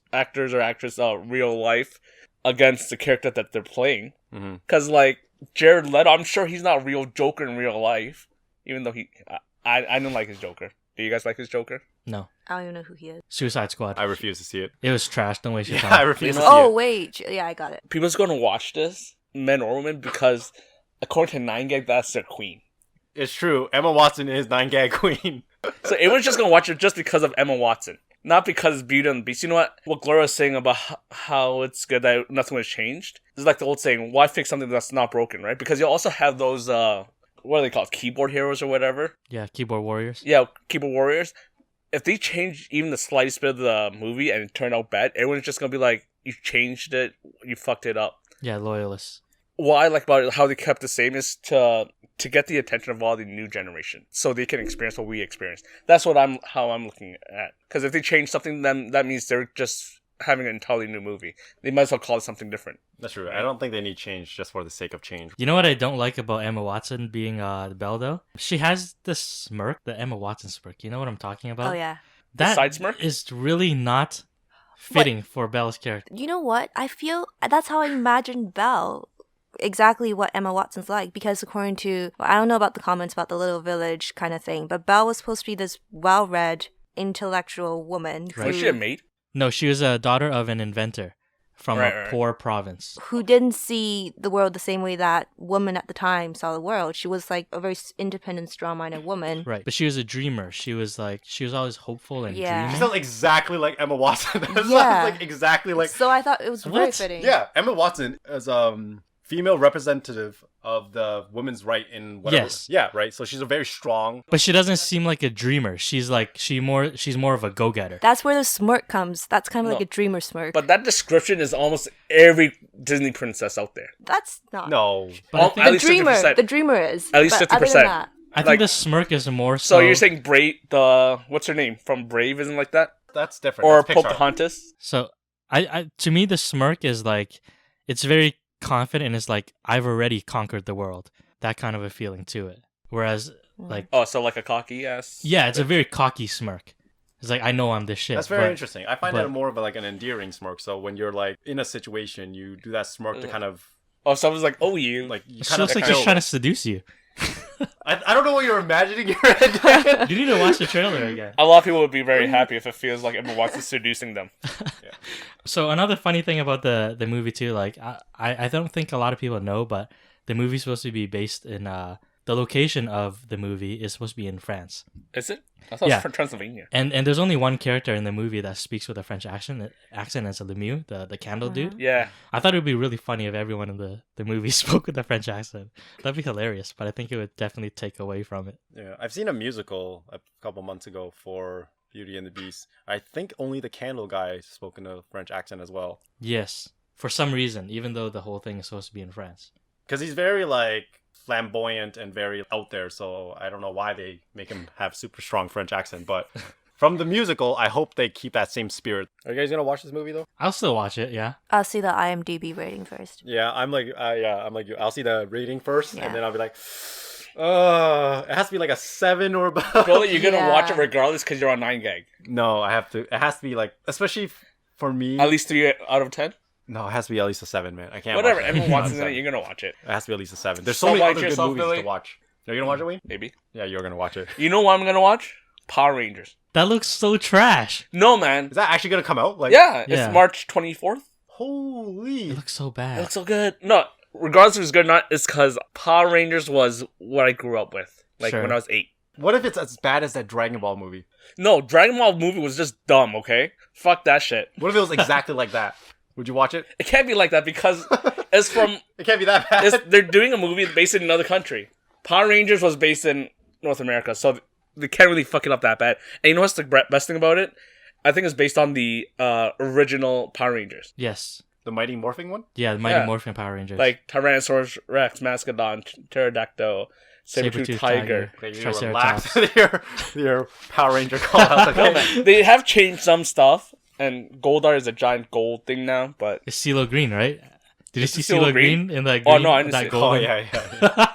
or actress real life against the character that they're playing. Because, like, Jared Leto, I'm sure he's not a real Joker in real life. Even though I don't like his Joker. Do you guys like his Joker? No. I don't even know who he is. Suicide Squad. I refuse to see it. It was trash. Don't waste your Yeah, time. I refuse to see Oh, it. wait. Yeah, I got it. People's going to watch this, men or women, because according to 9gag, that's their queen. It's true. Emma Watson is 9gag queen. So everyone's just going to watch it just because of Emma Watson. Not because it's Beauty and the Beast. You know what Gloria was saying about how it's good that nothing was changed? It's like the old saying, why fix something that's not broken, right? Because you also have those, what are they called? Keyboard heroes or whatever? Yeah, Keyboard Warriors. Yeah, keyboard warriors. If they change even the slightest bit of the movie and it turned out bad, everyone's just going to be like, you changed it, you fucked it up. Yeah, Loyalists. What I like about it, how they kept the same, is to get the attention of all the new generation, so they can experience what we experienced. That's how I'm looking at. Because if they change something, then that means they're just having an entirely new movie. They might as well call it something different. That's true. I don't think they need change just for the sake of change. You know what I don't like about Emma Watson being Belle, though? She has this smirk, the Emma Watson smirk. You know what I'm talking about? Oh, yeah. That side smirk? is really not fitting for Belle's character. You know what? I feel that's how I imagine Belle. Exactly what Emma Watson's like, because according to, well, I don't know about the comments about the little village kind of thing, but Belle was supposed to be this well-read, intellectual woman Right. Was she a maid? No, she was a daughter of an inventor from Right, a right. poor province. who didn't see the world the same way that women at the time saw the world. She was like a very independent, strong-minded woman. Right. But she was a dreamer. She was always hopeful and Yeah. She dreaming. sounds exactly like Emma Watson. It's Yeah. like exactly like... So I thought it was very What? fitting. Yeah, Emma Watson is female representative of the women's right in whatever. Yes. Yeah, right. So she's a very strong. But she doesn't seem like a dreamer. She's more of a go-getter. That's where the smirk comes. That's kind of like No. a dreamer smirk. But that description is almost every Disney princess out there. That's not. No. But I All- think, at least The 50%. dreamer is. At least But other 50%. than that, I think like- the smirk is more So so. you're saying Brave, what's her name? From Brave, isn't like that? That's different. Or That's Pixar. Pocahontas? So I to me the smirk is like, it's very confident and it's like, I've already conquered the world. That kind of a feeling to it. Whereas like, Oh, so like a cocky ass? yeah, it's a very cocky smirk. It's like, I know I'm this shit. That's very but- interesting. I find but- it more of like an endearing smirk. So when you're like in a situation, you do that smirk to kind of Oh, someone's like, oh, you. like you She kind looks of like she's trying to seduce you. I don't know what you're imagining in your head. You need to watch the trailer again. A lot of people would be very happy if it feels like Emma Watson is seducing them. So another funny thing about the movie too, like I don't think a lot of people know, but the movie's supposed to be based in the location of the movie is supposed to be in France. Is it? I thought it was from Transylvania. And there's only one character in the movie that speaks with a French accent as Lemieux, the candle dude. Yeah. I thought it would be really funny if everyone in the movie spoke with a French accent. That'd be hilarious, but I think it would definitely take away from it. Yeah, I've seen a musical a couple months ago for Beauty and the Beast. I think only the candle guy spoke in a French accent as well. Yes, for some reason, even though the whole thing is supposed to be in France. Because he's very, like, flamboyant and very out there, so I don't know why they make him have super strong French accent, but from the musical, I hope they keep that same spirit. Are you guys gonna watch this movie though? I'll still watch it, yeah. I'll see the IMDb rating first. Yeah, I'm like you. I'll see the rating first, Yeah. and then I'll be like, it has to be like a 7 or above. Billy, you're gonna Yeah. watch it regardless because you're on 9gag. No, I have to. It has to be like, especially for me. At least 3 out of 10. No, it has to be at least a 7, man. I can't. Whatever. watch it. Everyone wants it in it. 7. You're gonna watch it. It has to be at least a 7. There's so Don't many like other good yourself, movies Billy. to watch. Are you gonna watch it, Wayne? Maybe. Yeah, you're gonna watch it. You know what I'm gonna watch? Power Rangers. That looks so trash. No, man. Is that actually gonna come out? Like, Yeah, Yeah. it's March 24th. Holy. It looks so It bad. looks so good. No, regardless if it's good or not, it's because Power Rangers was what I grew up with. Like Sure. when I was 8. What if it's as bad as that Dragon Ball movie? No, Dragon Ball movie was just dumb, okay? Fuck that shit. What if it was exactly like that? Would you watch it? It can't be like that because it's from... It can't be that bad. They're doing a movie based in another country. Power Rangers was based in North America, so they can't really fuck it up that bad. And you know what's the best thing about it? I think it's based on the original Power Rangers. Yes. The Mighty Morphing one? Yeah, the Mighty Yeah. Morphin Power Rangers. Like Tyrannosaurus Rex, Mastodon, Pterodactyl, Saber-tooth Tiger. Okay, you need to Triceratops. relax with your Power Ranger call out. No, Okay? man, they have changed some stuff, and Goldar is a giant gold thing now, but... It's CeeLo Green, right? Did you Is see it CeeLo CeeLo Green? Green in that Oh, green? no, I didn't that see it. Oh, golden? yeah.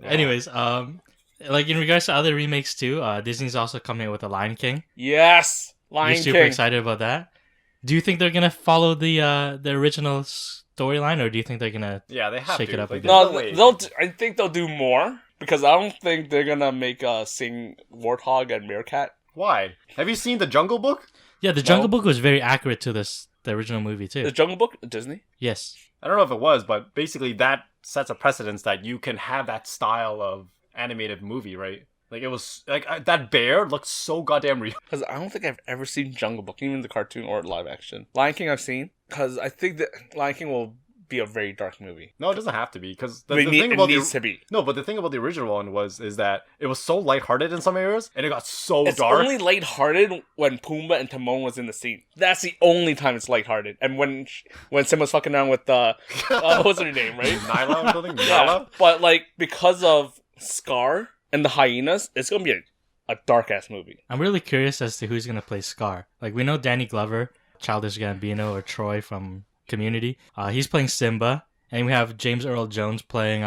Anyways, like in regards to other remakes too, Disney's also coming out with The Lion King. Yes! Lion You're super King. excited about that. Do you think they're gonna follow the original storyline, or do you think they're gonna? Yeah, they have Shake to. it up Like, again. there's No, way. I think they'll do more, because I don't think they're gonna make sing Warthog and Meerkat. Why? Have you seen The Jungle Book? Yeah, the Jungle Book was very accurate to the original movie too. The Jungle Book? Disney? Yes. I don't know if it was, but basically that sets a precedence that you can have that style of animated movie, right? Like, it was like that bear looked so goddamn real. Because I don't think I've ever seen Jungle Book, even the cartoon or live action. Lion King I've seen, because I think that Lion King will be a very dark movie. No, it doesn't have to be, because the It thing about needs to be. No, but the thing about the original one is that it was so lighthearted in some areas, and it got so It's dark. only lighthearted when Pumbaa and Timon was in the scene. That's the only time it's lighthearted. And when Simba's fucking around with what's her name, right? Nyla or something? Yeah, Nyla? but like because of Scar and the hyenas, it's gonna be a dark ass movie. I'm really curious as to who's gonna play Scar. Like we know Danny Glover, Childish Gambino, or Troy from Community. He's playing Simba, and we have James Earl Jones playing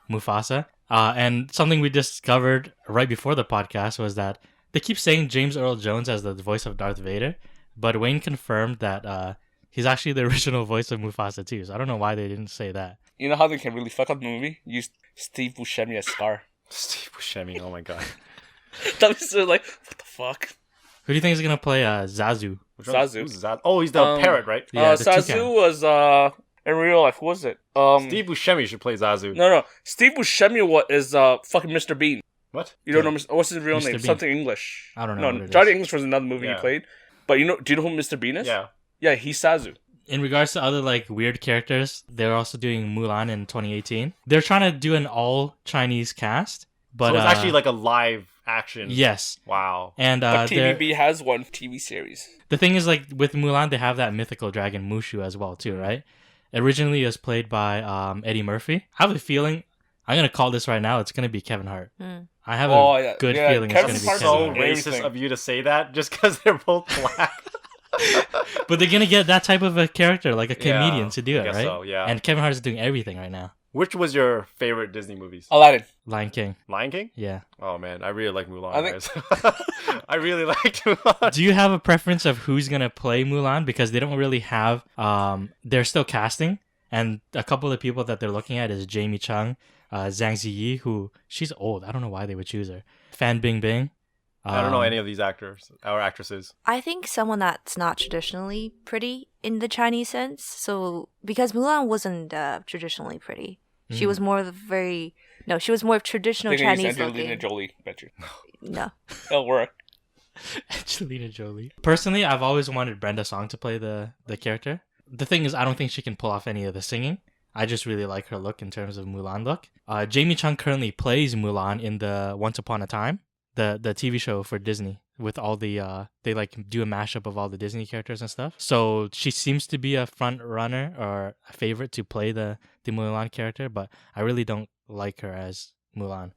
Mufasa. And something we discovered right before the podcast was that they keep saying James Earl Jones as the voice of Darth Vader, but Wayne confirmed that he's actually the original voice of Mufasa too. So I don't know why they didn't say that. You know how they can really fuck up the movie? Use Steve Buscemi as Scar. Steve Buscemi, oh my god. That was so like, what the fuck? Who do you think is gonna play Zazu? Which one? Zazu. Who's Zazu? Oh, he's the parrot, right? Yeah, the Zazu toucan. was in real life. Who was it? Steve Buscemi should play Zazu. No. Steve Buscemi is fucking Mr. Bean. What? You don't know what's his real Mr. name? Bean. Something English. I don't know No, what it Johnny is. English was another movie Yeah. he played. But do you know who Mr. Bean is? Yeah. Yeah, he's Zazu. In regards to other like weird characters, they're also doing Mulan in 2018. They're trying to do an all Chinese cast, but So it's actually like a live action. yes. Wow. And But they're- TVB has one TV series. the thing is, like with Mulan, they have that mythical dragon Mushu as well too, right? Originally, it was played by Eddie Murphy. I have a feeling I'm gonna call this right now. It's gonna be Kevin Hart. I have a good feeling Kevin it's Hart's gonna be So Kevin Hart. great. racist Everything. of you to say that just because they're both black. But they're gonna get that type of a character, like a Yeah, comedian, to do I it, guess right? so, yeah. And Kevin Hart is doing everything right now. Which was your favorite Disney movies? Aladdin. Lion King. Lion King? Yeah. Oh man, I really like Mulan. I Guys. I really liked Mulan. Do you have a preference of who's gonna play Mulan? Because they don't really have. They're still casting, and a couple of people that they're looking at is Jamie Chung, Zhang Ziyi, who she's old. I don't know why they would choose her. Fan Bingbing. I don't know any of these actors or actresses. I think someone that's not traditionally pretty in the Chinese sense. So because Mulan wasn't traditionally pretty, she was more of she was more traditional Chinese Angelina looking. Jolie, bet you. No. It'll work. Angelina Jolie. Personally, I've always wanted Brenda Song to play the character. The thing is, I don't think she can pull off any of the singing. I just really like her look in terms of Mulan look. Jamie Chung currently plays Mulan in the Once Upon a Time, the TV show for Disney, with all the they like do a mashup of all the Disney characters and stuff. So she seems to be a front runner or a favorite to play the Mulan character, but I really don't like her as Mulan.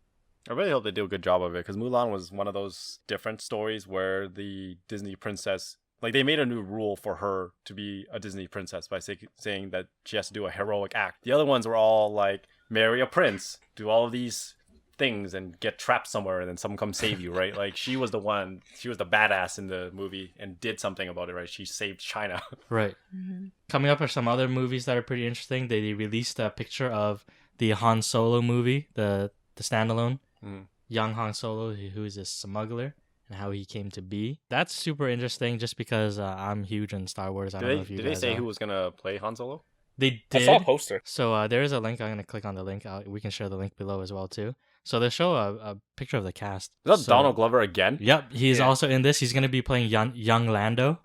I really hope they do a good job of it, because Mulan was one of those different stories where the Disney princess, like, they made a new rule for her to be a Disney princess by saying that she has to do a heroic act. The other ones were all like, marry a prince, do all of these things and get trapped somewhere and then someone come save you, right? Like, she was the badass in the movie and did something about it, right? She saved China. Right. Mm-hmm. Coming up are some other movies that are pretty interesting. They released a picture of the Han Solo movie, the standalone. Young Han Solo, who is a smuggler, and how he came to be. That's super interesting just because I'm huge in Star Wars. I don't know if you Did guys they say are. who was going to play Han Solo? They I did. saw a poster. So there is a link. I'm going to click on the link. We can share the link below as well, too. So they show a picture of the cast. Is that Donald Glover again? Yep, he's also in this. He's going to be playing young Lando.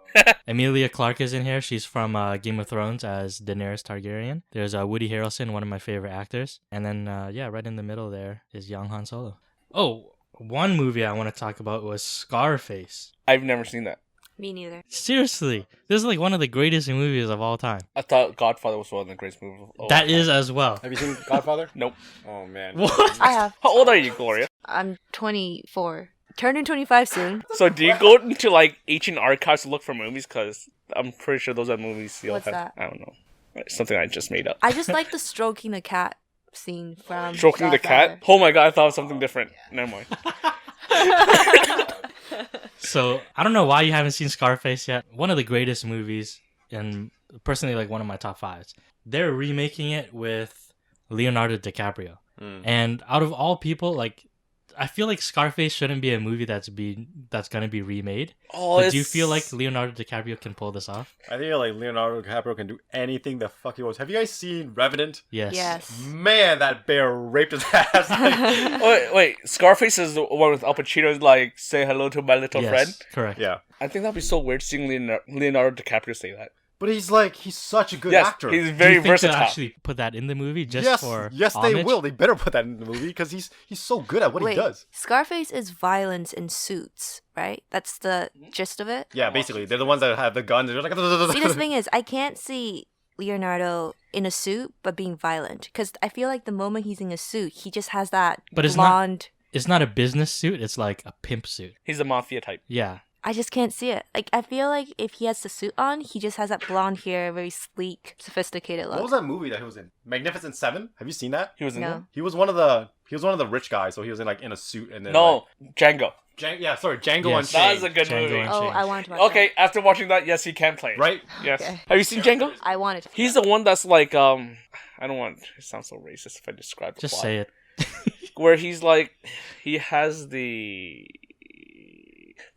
Emilia Clarke is in here. She's from Game of Thrones as Daenerys Targaryen. There's Woody Harrelson, one of my favorite actors. And then, right in the middle there is young Han Solo. Oh, one movie I want to talk about was Scarface. I've never seen that. Me neither. Seriously, this is like one of the greatest movies of all time. I thought Godfather was one of the greatest movies of all That time. is as well. Have you seen Godfather? Nope. Oh, man. What? I have. How old are you, Gloria? I'm 24. Turning 25 soon. So do you go into like ancient archives to look for movies? Because I'm pretty sure those are movies you'll What's have. that? I don't know. Something I just made up. I just like the stroking the cat scene from Stroking the cat? Oh my god, I thought it was something different. Never mind. So I don't know why you haven't seen Scarface yet. One of the greatest movies, and personally like one of my top fives. They're remaking it with Leonardo DiCaprio. And out of all people, like, I feel like Scarface shouldn't be a movie that's gonna be remade. Oh, But do you feel like Leonardo DiCaprio can pull this off? I think like Leonardo DiCaprio can do anything the fuck he wants. Have you guys seen Revenant? Yes. Yes. Man, that bear raped his ass. Like, Wait, Scarface is the one with Al Pacino's like, say hello to my little Yes, friend? correct. yeah. I think that'd be so weird seeing Leonardo DiCaprio say that. But he's such a good Yes, actor. he's Do very you think versatile. they'll actually put that in the movie just yes, for yes, they homage? will. They better put that in the movie because he's so good at what he does. Scarface is violence in suits, right? That's the gist of it. Yeah, basically, they're the ones that have the guns. They're like, See, the thing is, I can't see Leonardo in a suit but being violent because I feel like the moment he's in a suit, he just has that But it's blonde. It's not a business suit. It's like a pimp suit. He's a mafia type. Yeah. I just can't see it. Like, I feel like if he has the suit on, he just has that blonde hair, very sleek, sophisticated look. What was that movie that he was in? Magnificent Seven. Have you seen that? He was in No. there? He was one of the rich guys. So he was in a suit and then No, Django. Django Yes. Unchained. That is a good Django movie. Unchained. Oh, I wanted to watch Okay, after watching that, yes, he can play. Right? Yes. Okay. Have you seen Django? that. I wanted to. He's the one that's like, I don't want it sounds so racist if I describe the Just plot. say it. Where he's like, he has the...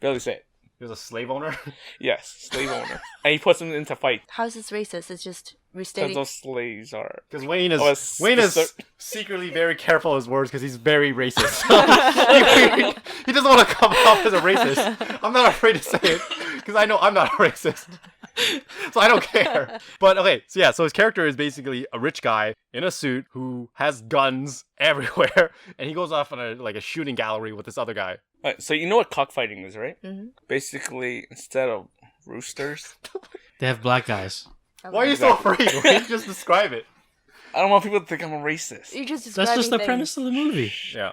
Barely say it. He was a slave owner. Yes, slave owner. And he puts them into fight. How's this racist? It's just Because restating. those slaves are... Because Wayne Oh, is secretly very careful of his words because he's very racist. he doesn't want to come off as a racist. I'm not afraid to say it because I know I'm not a racist. So I don't care. But okay, so his character is basically a rich guy in a suit who has guns everywhere, and he goes off on a shooting gallery with this other guy. Alright, so you know what cockfighting is, right? Mm-hmm. Basically, instead of roosters... They have black guys. Why are you so afraid? Wayne? Just describe it. I don't want people to think I'm a racist. You're just That's just the describing premise of the movie. Yeah.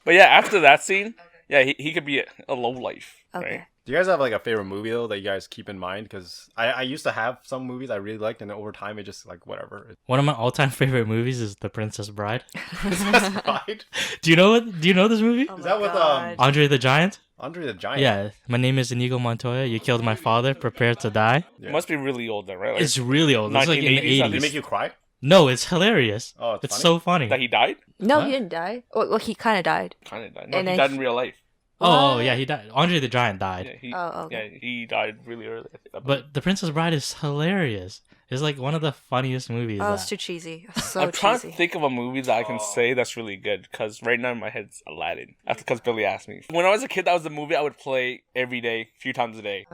But yeah, after that scene, yeah, he could be a low life, Okay. right? Do you guys have a favorite movie though that you guys keep in mind? Because I used to have some movies I really liked, and then over time it just whatever. One of my all-time favorite movies is The Princess Bride. That's right. Do you know this movie? Oh Is my that with, God. Andre the Giant? Andre the Giant. Yeah. My name is Inigo Montoya. You killed my father. Prepare to die. Yeah. It must be really old then, right? Like, It's really old. It's like in the 1980s, I Did it 80s. make you cry? No, it's hilarious. Oh, It's funny? so funny. That he died? No, Huh? he didn't die. Well, he kind of died. Kind of died. No, And he then died in real life. Oh, What? yeah, he died. Andre the Giant died. Yeah, he, Oh, okay. yeah, he died really early. I think. But The Princess Bride is hilarious. It's like one of the funniest movies. Oh, it's that- too cheesy. So I'm trying cheesy. to think of a movie that I can say that's really good, because right now in my head it's Aladdin. Because Billy asked me. When I was a kid, that was the movie I would play every day, a few times a day,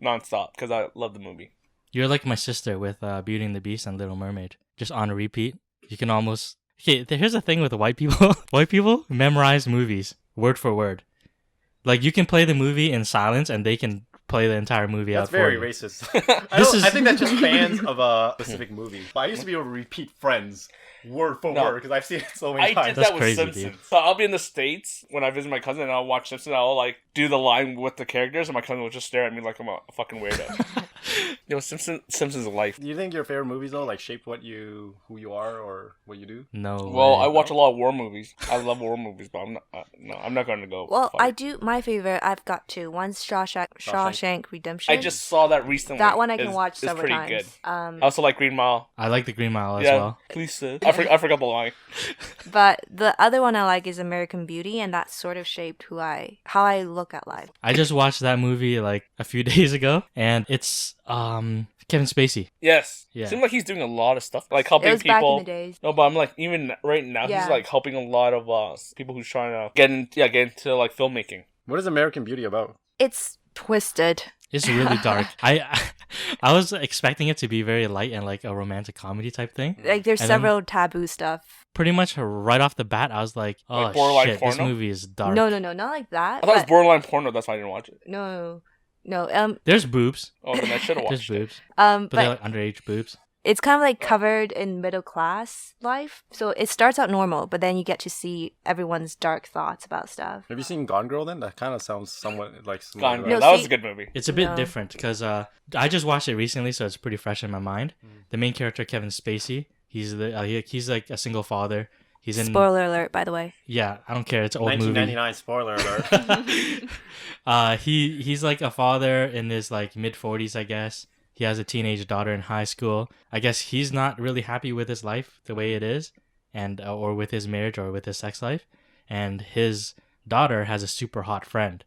nonstop, because I love the movie. You're like my sister with Beauty and the Beast and Little Mermaid. Just on a repeat. You can almost... Okay, here's the thing with the white people. White people memorize movies word for word. Like, you can play the movie in silence and they can play the entire movie That's out for very you. racist. This is- I think that's just fans of a specific movie. But I used to be able to repeat Friends word for No. word because I've seen it so many I times. did That's that with crazy, Simpsons. dude. So I'll be in the States when I visit my cousin and I'll watch Simpsons. I'll like do the line with the characters and my cousin will just stare at me like I'm a fucking weirdo. Simpsons is life. Do you think your favorite movies though like shaped who you are or what you do? No Well, way. I watch a lot of war movies. I love war movies, but I'm not going to go. Well, fight. I do. My favorite, I've got two. One's Shawshank Redemption. I just saw that recently. that one I can It's- watch it's several pretty times. Good. Um, I also like Green Mile. I like The Green Mile as Yeah, well. please sir. I forgot the line. but the other one I like is American Beauty, and that sort of shaped how I look at life. I just watched that movie like a few days ago, and it's Kevin Spacey. Yes. Yeah. Seems like he's doing a lot of stuff, like It helping was back people. in the days. No, but I'm like even right now Yeah. he's like helping a lot of people who's trying to get into like filmmaking. What is American Beauty about? It's twisted. It's really dark. I was expecting it to be very light and like a romantic comedy type thing. Like there's And then- several taboo stuff. Pretty much right off the bat, I was like, "Oh Like borderline shit, this porno? movie is dark." No, not like that. I thought it was but- borderline porno. That's why I didn't watch it. No. There's boobs. Oh, then I should have There's watched it. boobs, but they're But like underage boobs. it's kind of like covered in middle class life. So it starts out normal, but then you get to see everyone's dark thoughts about stuff. Have you seen Gone Girl then? That kind of sounds somewhat like Gone Girl. No, That was see- a good movie. It's a bit No. different because I just watched it recently, so it's pretty fresh in my mind. The main character, Kevin Spacey, he's he's like a single father. He's in Spoiler alert, by the way. Yeah, I don't care. It's an old movie. 1999 spoiler alert. He's like a father in his like mid-40s, I guess. He has a teenage daughter in high school. I guess he's not really happy with his life the way it is, and or with his marriage or with his sex life. And his daughter has a super hot friend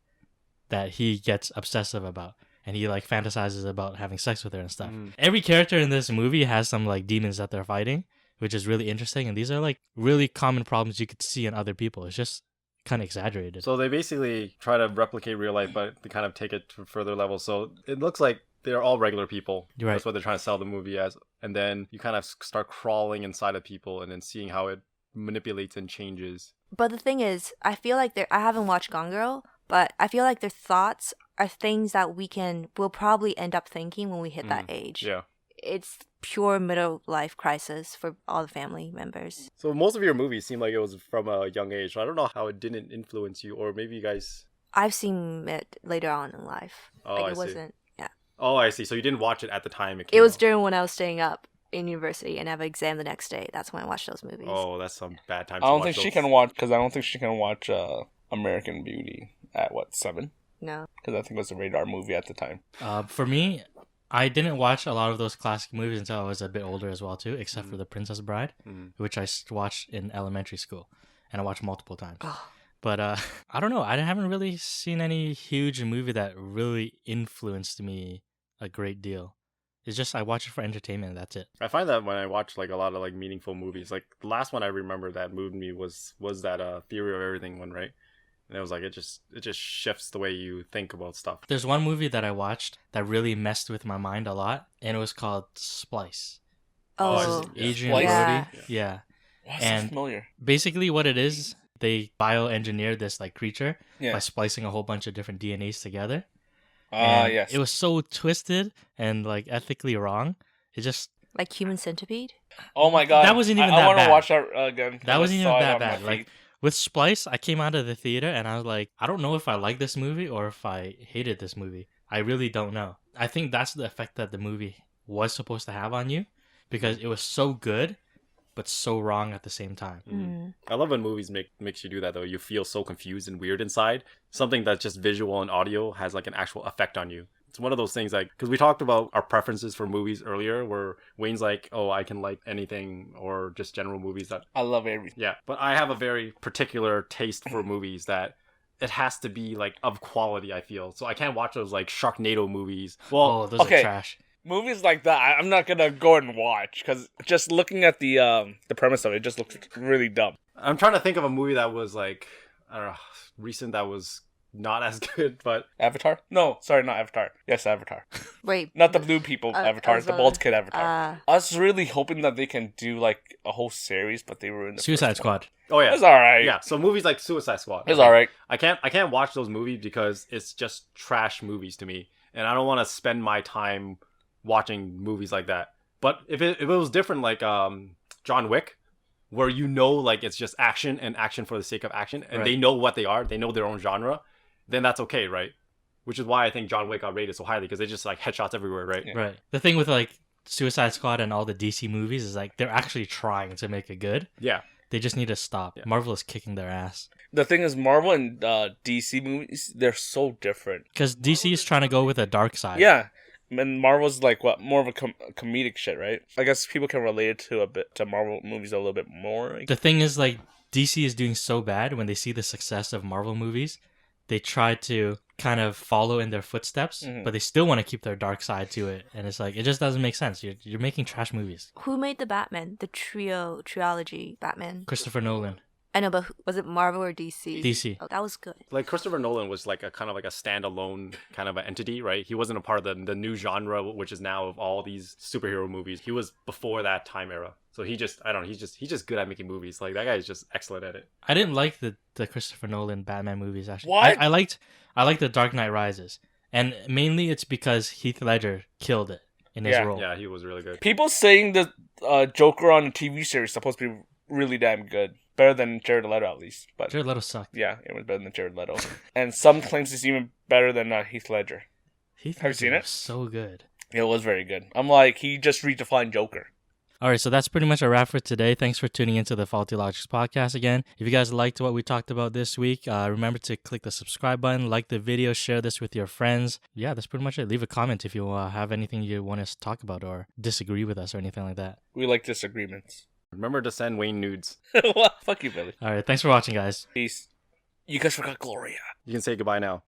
that he gets obsessive about, and he like fantasizes about having sex with her and stuff. Every character in this movie has some like demons that they're fighting, which is really interesting. And these are like really common problems you could see in other people. It's just kind of exaggerated. So they basically try to replicate real life, but they kind of take it to further levels. So it looks like they're all regular people. You're right. That's what they're trying to sell the movie as. And then you kind of start crawling inside of people and then seeing how it manipulates and changes. But the thing is, I feel like I haven't watched Gone Girl, but I feel like their thoughts are things that we'll probably end up thinking when we hit that age. Yeah. It's pure middle life crisis for all the family members. So most of your movies seem like it was from a young age. So I don't know how it didn't influence you, or maybe you guys... I've seen it later on in life. Oh, like I it see. wasn't. Yeah. Oh, I see. So you didn't watch it at the time it came It was out. during when I was staying up in university and I have an exam the next day. That's when I watched those movies. Oh, that's some bad time I to don't watch think she those. can watch because I don't think she can watch American Beauty at 7? No. Because I think it was a radar movie at the time. For me, I didn't watch a lot of those classic movies until I was a bit older as well too, except for The Princess Bride, which I watched in elementary school, and I watched multiple times. Oh. But I don't know. I haven't really seen any huge movie that really influenced me a great deal. It's just I watch it for entertainment and that's it. I find that when I watch like a lot of like meaningful movies, like the last one I remember that moved me was that Theory of Everything one, right? And it was like it just shifts the way you think about stuff. There's one movie that I watched that really messed with my mind a lot, and it was called Splice. Oh. Yeah. Adrian Splice? Brody. Yeah. Yeah. Why is that And- familiar? Basically what it is, they bioengineered this like creature Yeah. by splicing a whole bunch of different DNAs together. Ah, And yes. It was so twisted and like ethically wrong. It just Like Human Centipede? Oh my god. That wasn't even I that want to bad. watch that again. 'cause that I wasn't even saw it that on my bad. feed. Like with Splice, I came out of the theater and I was like, I don't know if I like this movie or if I hated this movie. I really don't know. I think that's the effect that the movie was supposed to have on you because it was so good but so wrong at the same time. Mm. I love when movies makes you do that though. You feel so confused and weird inside. Something that's just visual and audio has like an actual effect on you. It's one of those things like, because we talked about our preferences for movies earlier, where Wayne's like, oh, I can like anything or just general movies that... I love everything. Yeah, but I have a very particular taste for movies that it has to be like of quality, I feel. So I can't watch those like Sharknado movies. Well, Oh, those okay. are trash. Movies like that, I'm not gonna go and watch because just looking at the premise of it just looks really dumb. I'm trying to think of a movie that was like, I don't know, recent that was not as good, but... Avatar? No, sorry, not Avatar. Yes, Avatar. Wait. Not the blue people Avatar, the bald kid Avatar. I was really hoping that they can do like a whole series, but they ruined the Suicide Squad. Oh yeah, it's alright. Yeah, so movies like Suicide Squad. It's alright. I can't watch those movies because it's just trash movies to me, and I don't want to spend my time watching movies like that. But if it was different, like John Wick, where like it's just action and action for the sake of action, and Right. they know what they are, they know their own genre, then that's okay, right? Which is why I think John Wick got rated so highly, because they just like headshots everywhere, right? Yeah. Right. The thing with like Suicide Squad and all the DC movies is like they're actually trying to make it good. Yeah. They just need to stop. Yeah. Marvel is kicking their ass. The thing is, Marvel and DC movies, they're so different. Because DC is trying to go with a dark side. Yeah. And Marvel's like what, more of a comedic shit, right? I guess people can relate it to Marvel movies a little bit more. The thing is, like, DC is doing so bad when they see the success of Marvel movies, they try to kind of follow in their footsteps, but they still want to keep their dark side to it. And it's like, it just doesn't make sense. You're making trash movies. Who made the Batman? The trilogy Batman? Christopher Nolan. I know, but was it Marvel or DC? DC. Oh, that was good. Like Christopher Nolan was like a kind of like a standalone kind of an entity, right? He wasn't a part of the new genre, which is now of all these superhero movies. He was before that time era. So he just, I don't know, he's just good at making movies. Like that guy is just excellent at it. I didn't like the Christopher Nolan Batman movies, actually. What? I liked The Dark Knight Rises. And mainly it's because Heath Ledger killed it in his role. Yeah, he was really good. People saying the Joker on a TV series is supposed to be really damn good. Better than Jared Leto, at least. But Jared Leto sucked. yeah, it was better than Jared Leto. And some claims it's even better than Heath Ledger. Heath Have you seen Ledger it? was so good. It was very good. I'm like, he just redefined Joker. All right, so that's pretty much a wrap for today. Thanks for tuning into the Faulty Logix podcast again. If you guys liked what we talked about this week, remember to click the subscribe button, like the video, share this with your friends. Yeah, that's pretty much it. Leave a comment if you have anything you want us to talk about or disagree with us or anything like that. We like disagreements. Remember to send Wayne nudes. What? Fuck you, Billy. All right, thanks for watching, guys. Peace. You guys forgot Gloria. You can say goodbye now.